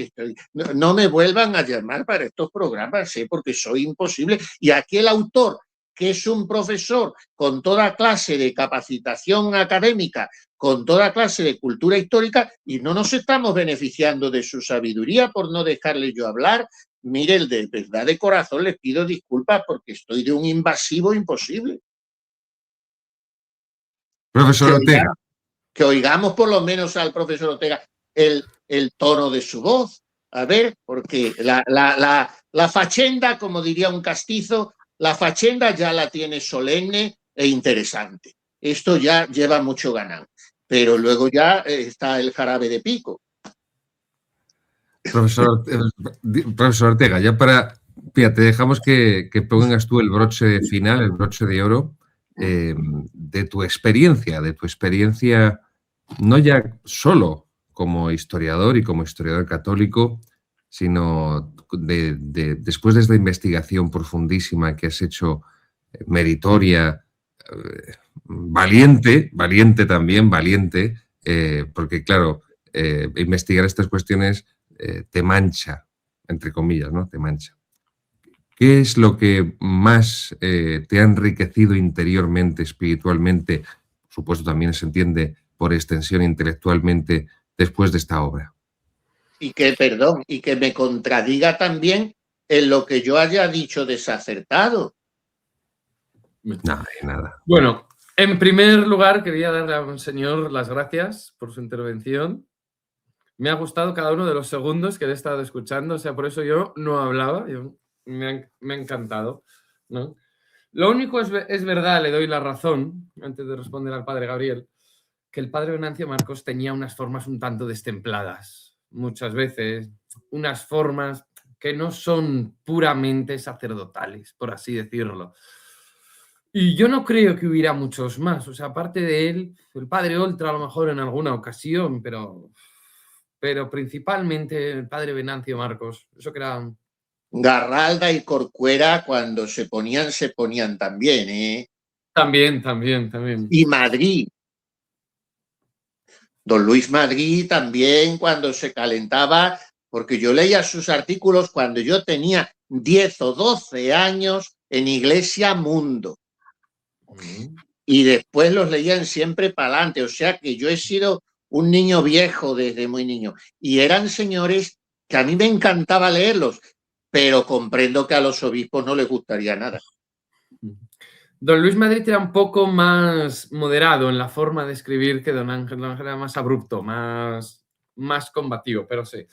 no me vuelvan a llamar para estos programas, porque soy imposible. Y aquí el autor, que es un profesor con toda clase de capacitación académica, con toda clase de cultura histórica, y no nos estamos beneficiando de su sabiduría por no dejarle yo hablar. Mire, de verdad, de corazón les pido disculpas porque estoy de un invasivo imposible. Profesor Ortega. Que oigamos por lo menos al profesor Ortega el tono de su voz. A ver, porque la fachenda, como diría un castizo, la fachenda ya la tiene solemne e interesante. Esto ya lleva mucho ganado. Pero luego ya está el jarabe de pico. Profesor Ortega, ya para... Fíjate, dejamos que pongas tú el broche final, el broche de oro, de tu experiencia no ya solo como historiador y como historiador católico, sino después de esta investigación profundísima que has hecho, meritoria, valiente también, porque claro, investigar estas cuestiones te mancha, entre comillas, ¿no? Te mancha. ¿Qué es lo que más te ha enriquecido interiormente, espiritualmente, por supuesto también se entiende por extensión intelectualmente, después de esta obra? Y que me contradiga también en lo que yo haya dicho desacertado. Nada. Bueno, en primer lugar quería darle a Monseñor las gracias por su intervención. Me ha gustado cada uno de los segundos que le he estado escuchando, o sea, por eso yo no hablaba, me ha encantado, ¿no? Lo único es verdad, le doy la razón, antes de responder al padre Gabriel, que el padre Venancio Marcos tenía unas formas un tanto destempladas, muchas veces, unas formas que no son puramente sacerdotales, por así decirlo. Y yo no creo que hubiera muchos más, o sea, aparte de él, el padre Oltra a lo mejor en alguna ocasión, pero principalmente el padre Venancio Marcos, eso que era... Garralda y Corcuera cuando se ponían también, ¿eh? También. Y Madrid. Don Luis Madrid también cuando se calentaba, porque yo leía sus artículos cuando yo tenía 10 o 12 años en Iglesia Mundo. Y después los leían siempre para adelante, o sea que yo he sido un niño viejo desde muy niño. Y eran señores que a mí me encantaba leerlos, pero comprendo que a los obispos no les gustaría nada. Don Luis Madrid era un poco más moderado en la forma de escribir que don Ángel. Don Ángel era más abrupto, más combativo, pero sí.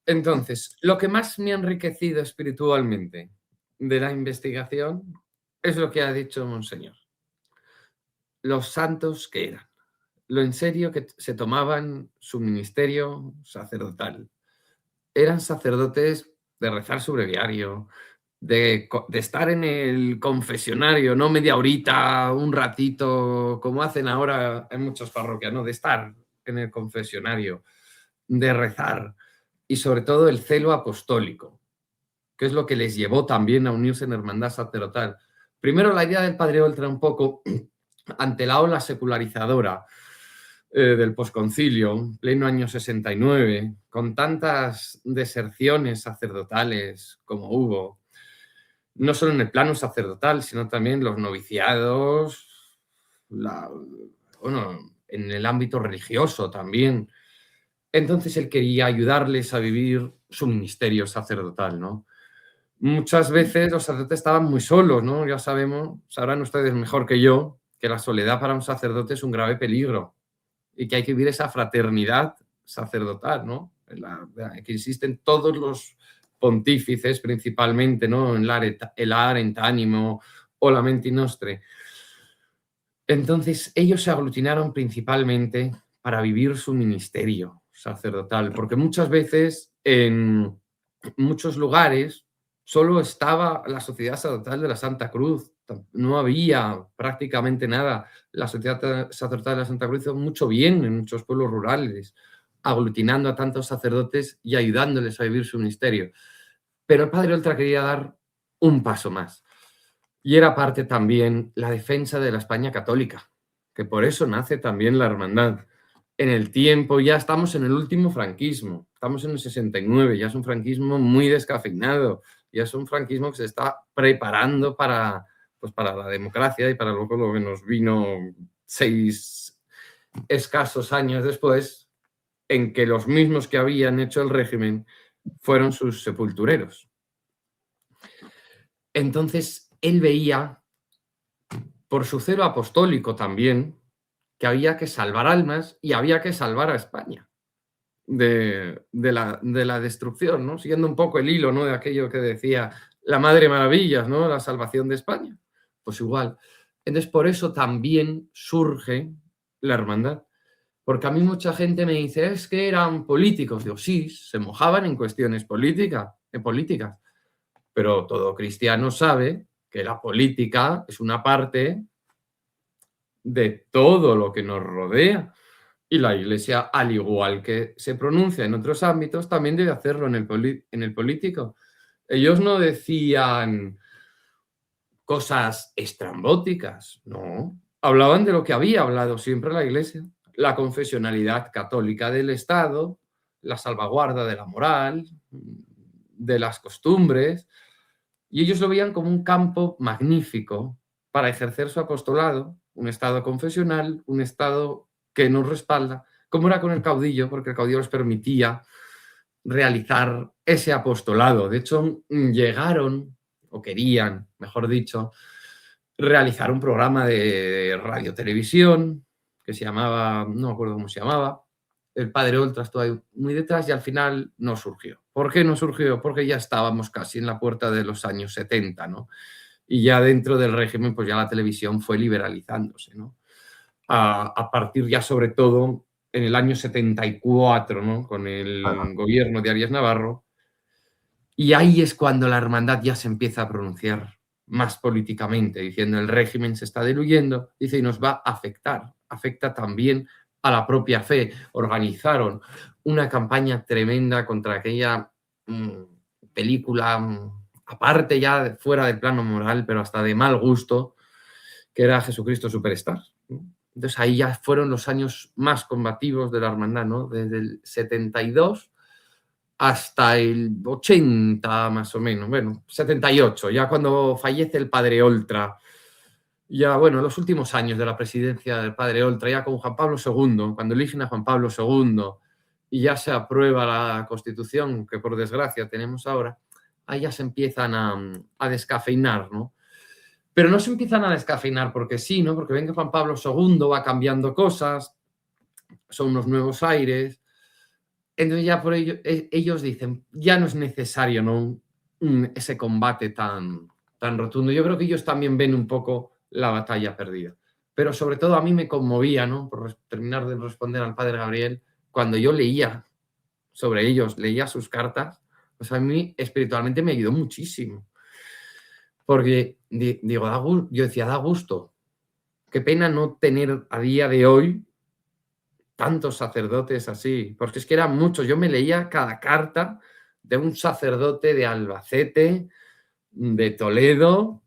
Entonces, lo que más me ha enriquecido espiritualmente de la investigación es lo que ha dicho Monseñor. Los santos que eran, lo en serio que se tomaban su ministerio sacerdotal. Eran sacerdotes de rezar su breviario, de estar en el confesionario, no media horita, un ratito, como hacen ahora en muchas parroquias, ¿no? De estar en el confesionario, de rezar y sobre todo el celo apostólico, que es lo que les llevó también a unirse en hermandad sacerdotal. Primero la idea del padre Oltra un poco ante la ola secularizadora del posconcilio, pleno año 69, con tantas deserciones sacerdotales como hubo, no solo en el plano sacerdotal, sino también los noviciados, en el ámbito religioso también. Entonces él quería ayudarles a vivir su ministerio sacerdotal, ¿no? Muchas veces los sacerdotes estaban muy solos, ¿no? Ya sabrán ustedes mejor que yo, que la soledad para un sacerdote es un grave peligro y que hay que vivir esa fraternidad sacerdotal, ¿no? Que existen todos los pontífices principalmente, ¿no? En el Arent Animo o la Menti Nostre. Entonces ellos se aglutinaron principalmente para vivir su ministerio sacerdotal, porque muchas veces en muchos lugares Solo estaba la Sociedad Sacerdotal de la Santa Cruz, no había prácticamente nada. La Sociedad Sacerdotal de la Santa Cruz hizo mucho bien en muchos pueblos rurales, aglutinando a tantos sacerdotes y ayudándoles a vivir su ministerio. Pero el padre Oltra quería dar un paso más. Y era parte también la defensa de la España católica, que por eso nace también la hermandad. En el tiempo, ya estamos en el último franquismo, estamos en el 69, ya es un franquismo muy descafeinado, ya es un franquismo que se está preparando para, pues para la democracia y para luego lo que nos vino 6 escasos años después, en que los mismos que habían hecho el régimen fueron sus sepultureros. Entonces, él veía, por su celo apostólico también, que había que salvar almas y había que salvar a España de la destrucción, ¿no? Siguiendo un poco el hilo, ¿no?, de aquello que decía la Madre Maravillas, ¿no?, la salvación de España. Pues igual. Entonces, por eso también surge la hermandad. Porque a mí mucha gente me dice, es que eran políticos. Digo, sí, se mojaban en cuestiones políticas, pero todo cristiano sabe que la política es una parte de todo lo que nos rodea. Y la Iglesia, al igual que se pronuncia en otros ámbitos, también debe hacerlo en el político. Ellos no decían cosas estrambóticas, no. Hablaban de lo que había hablado siempre la Iglesia, la confesionalidad católica del Estado, la salvaguarda de la moral, de las costumbres, y ellos lo veían como un campo magnífico para ejercer su apostolado, un Estado confesional, un Estado que nos respalda, como era con el caudillo, porque el caudillo les permitía realizar ese apostolado. De hecho, llegaron, o querían, mejor dicho, realizar un programa de radio-televisión que se llamaba, no me acuerdo cómo se llamaba, el padre Oltra estuvo ahí muy detrás y al final no surgió. ¿Por qué no surgió? Porque ya estábamos casi en la puerta de los años 70, ¿no? Y ya dentro del régimen, pues ya la televisión fue liberalizándose, ¿no? A partir ya sobre todo en el año 74, ¿no?, con el gobierno de Arias Navarro, y ahí es cuando la hermandad ya se empieza a pronunciar más políticamente, diciendo el régimen se está diluyendo, dice, y nos va a afectar, afecta también a la propia fe. Organizaron una campaña tremenda contra aquella película, aparte ya fuera del plano moral, pero hasta de mal gusto, que era Jesucristo Superstar, ¿no? Entonces ahí ya fueron los años más combativos de la hermandad, ¿no? Desde el 72 hasta el 80 más o menos, bueno, 78, ya cuando fallece el padre Oltra, ya bueno, los últimos años de la presidencia del padre Oltra, ya con Juan Pablo II, cuando eligen a Juan Pablo II y ya se aprueba la Constitución que por desgracia tenemos ahora, ahí ya se empiezan a descafeinar, ¿no? Pero no se empiezan a descafeinar porque sí, ¿no? Porque ven que Juan Pablo II va cambiando cosas, son unos nuevos aires. Entonces ya por ello, ellos dicen, ya no es necesario, ¿no?, ese combate tan rotundo. Yo creo que ellos también ven un poco la batalla perdida. Pero sobre todo a mí me conmovía, ¿no?, por terminar de responder al padre Gabriel, cuando yo leía sobre ellos, leía sus cartas, pues a mí espiritualmente me ayudó muchísimo. Porque digo, yo decía, da gusto. Qué pena no tener a día de hoy tantos sacerdotes así, porque es que eran muchos. Yo me leía cada carta de un sacerdote de Albacete, de Toledo,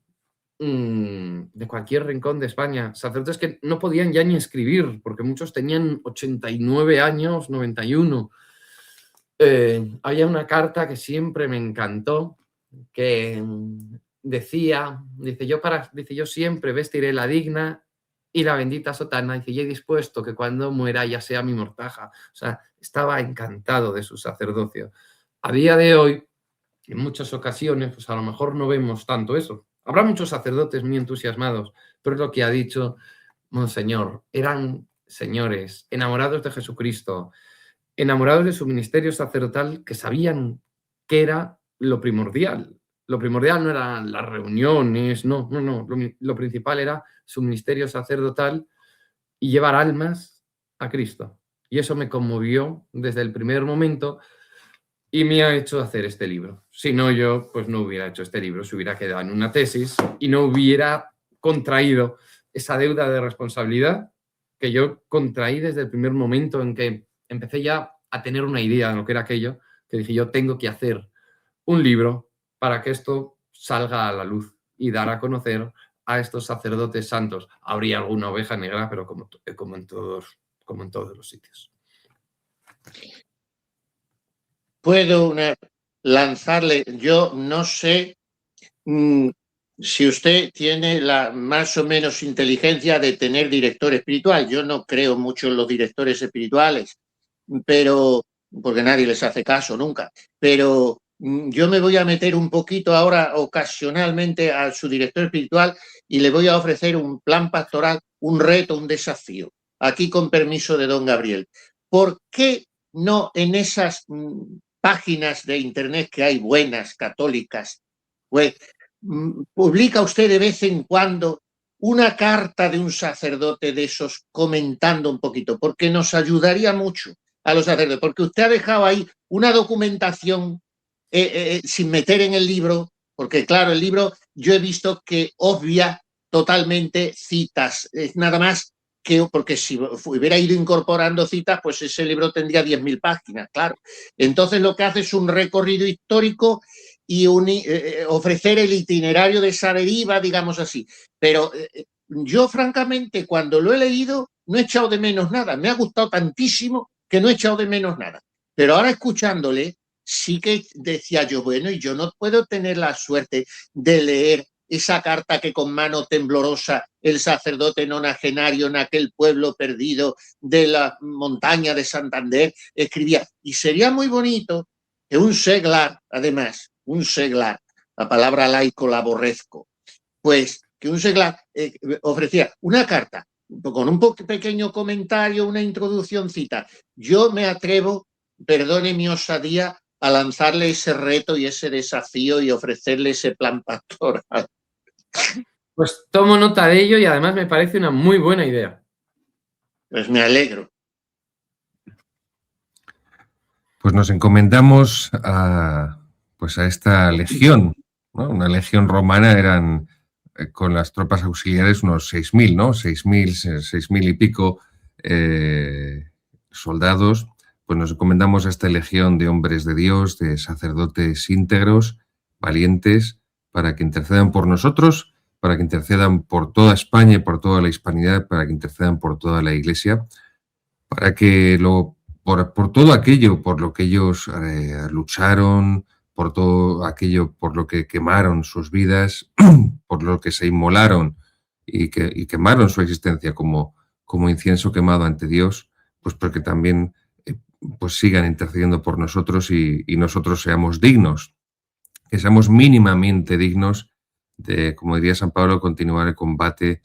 de cualquier rincón de España. Sacerdotes que no podían ya ni escribir, porque muchos tenían 89 años, 91. Había una carta que siempre me encantó, que dice, yo siempre vestiré la digna y la bendita sotana, dice, y he dispuesto que cuando muera ya sea mi mortaja. O sea, estaba encantado de su sacerdocio. A día de hoy, en muchas ocasiones, pues a lo mejor no vemos tanto eso. Habrá muchos sacerdotes muy entusiasmados, pero es lo que ha dicho Monseñor. Eran señores enamorados de Jesucristo, enamorados de su ministerio sacerdotal, que sabían que era lo primordial. Lo primordial no eran las reuniones, no. Lo principal era su ministerio sacerdotal y llevar almas a Cristo. Y eso me conmovió desde el primer momento, y me ha hecho hacer este libro. Si no, yo pues no hubiera hecho este libro, se hubiera quedado en una tesis y no hubiera contraído esa deuda de responsabilidad que yo contraí desde el primer momento en que empecé ya a tener una idea de lo que era aquello, que dije, yo tengo que hacer un libro para que esto salga a la luz y dar a conocer a estos sacerdotes santos. Habría alguna oveja negra, pero como en todos los sitios. Puedo lanzarle, yo no sé si usted tiene la más o menos inteligencia de tener director espiritual. Yo no creo mucho en los directores espirituales, pero porque nadie les hace caso nunca. Pero yo me voy a meter un poquito ahora ocasionalmente a su director espiritual y le voy a ofrecer un plan pastoral, un reto, un desafío. Aquí con permiso de don Gabriel. ¿Por qué no en esas páginas de internet que hay buenas, católicas, pues publica usted de vez en cuando una carta de un sacerdote de esos comentando un poquito? Porque nos ayudaría mucho a los sacerdotes, porque usted ha dejado ahí una documentación sin meter en el libro, porque claro, el libro yo he visto que obvia totalmente citas, nada más que, porque si hubiera ido incorporando citas, pues ese libro tendría 10.000 páginas, claro. Entonces lo que hace es un recorrido histórico y ofrecer el itinerario de esa deriva, digamos así. Pero yo, francamente, cuando lo he leído, no he echado de menos nada. Me ha gustado tantísimo que no he echado de menos nada. Pero ahora, escuchándole, sí que decía yo, bueno, y yo no puedo tener la suerte de leer esa carta que con mano temblorosa el sacerdote nonagenario en aquel pueblo perdido de la montaña de Santander escribía. Y sería muy bonito que un seglar, además, un seglar, la palabra laico la aborrezco, pues que un seglar ofrecía una carta con un pequeño comentario, una introduccióncita. Yo me atrevo, perdone mi osadía, a lanzarle ese reto y ese desafío y ofrecerle ese plan pastoral. Pues tomo nota de ello y además me parece una muy buena idea. Pues me alegro. Pues nos encomendamos a esta legión, ¿no? Una legión romana eran, con las tropas auxiliares, unos 6.000, ¿no? 6.000 y pico soldados. Pues nos encomendamos a esta legión de hombres de Dios, de sacerdotes íntegros, valientes, para que intercedan por nosotros, para que intercedan por toda España y por toda la hispanidad, para que intercedan por toda la Iglesia, para que por todo aquello por lo que ellos lucharon, por todo aquello por lo que quemaron sus vidas, por lo que se inmolaron y quemaron su existencia como incienso quemado ante Dios, pues porque también pues sigan intercediendo por nosotros y nosotros seamos dignos, que seamos mínimamente dignos de, como diría San Pablo, continuar el combate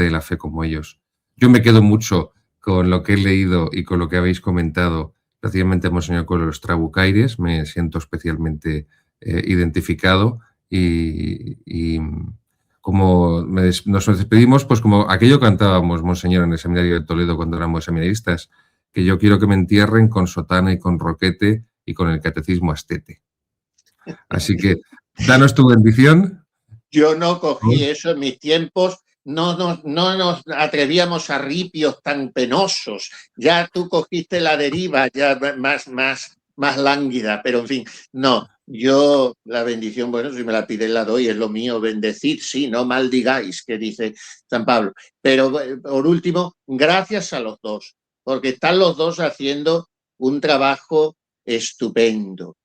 de la fe como ellos. Yo me quedo mucho con lo que he leído y con lo que habéis comentado, especialmente Monseñor con los Trabucaires. Me siento especialmente identificado y como nos despedimos, pues como aquello cantábamos, Monseñor, en el seminario de Toledo cuando éramos seminaristas, que yo quiero que me entierren con sotana y con roquete y con el catecismo astete. Así que, danos tu bendición. Yo no cogí eso en mis tiempos, no nos atrevíamos a ripios tan penosos. Ya tú cogiste la deriva, ya más lánguida, pero en fin, no. Yo la bendición, bueno, si me la piden la doy, es lo mío, bendecid, sí, no maldigáis, que dice San Pablo. Pero por último, gracias a los dos, porque están los dos haciendo un trabajo estupendo.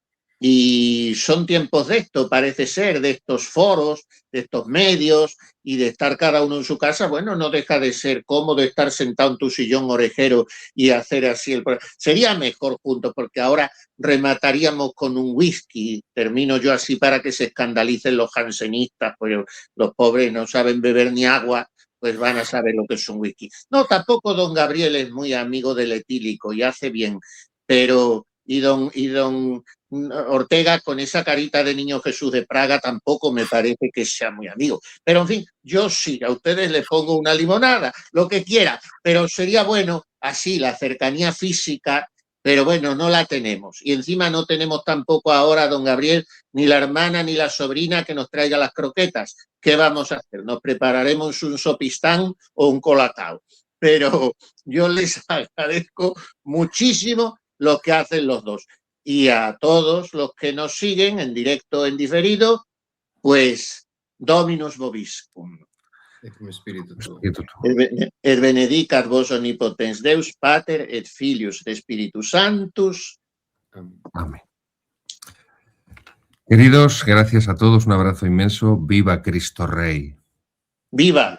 Y son tiempos de esto, parece ser, de estos foros, de estos medios y de estar cada uno en su casa. Bueno, no deja de ser cómodo estar sentado en tu sillón orejero y hacer así el programa. Sería mejor juntos, porque ahora remataríamos con un whisky. Termino yo así para que se escandalicen los jansenistas, pues los pobres no saben beber ni agua, pues van a saber lo que es un whisky. No, tampoco don Gabriel es muy amigo del etílico y hace bien, pero y don Ortega, con esa carita de niño Jesús de Praga, tampoco me parece que sea muy amigo. Pero, en fin, yo sí, a ustedes les pongo una limonada, lo que quiera, pero sería bueno así la cercanía física, pero bueno, no la tenemos. Y encima no tenemos tampoco ahora, don Gabriel, ni la hermana ni la sobrina que nos traiga las croquetas. ¿Qué vamos a hacer? Nos prepararemos un sopistán o un colacao. Pero yo les agradezco muchísimo lo que hacen los dos. Y a todos los que nos siguen en directo, en diferido, pues Dominus vobiscum. Et benedicat vos omnipotens Deus, Pater et Filius et Spiritus Sanctus. Amén. Queridos, gracias a todos, un abrazo inmenso. ¡Viva Cristo Rey! ¡Viva!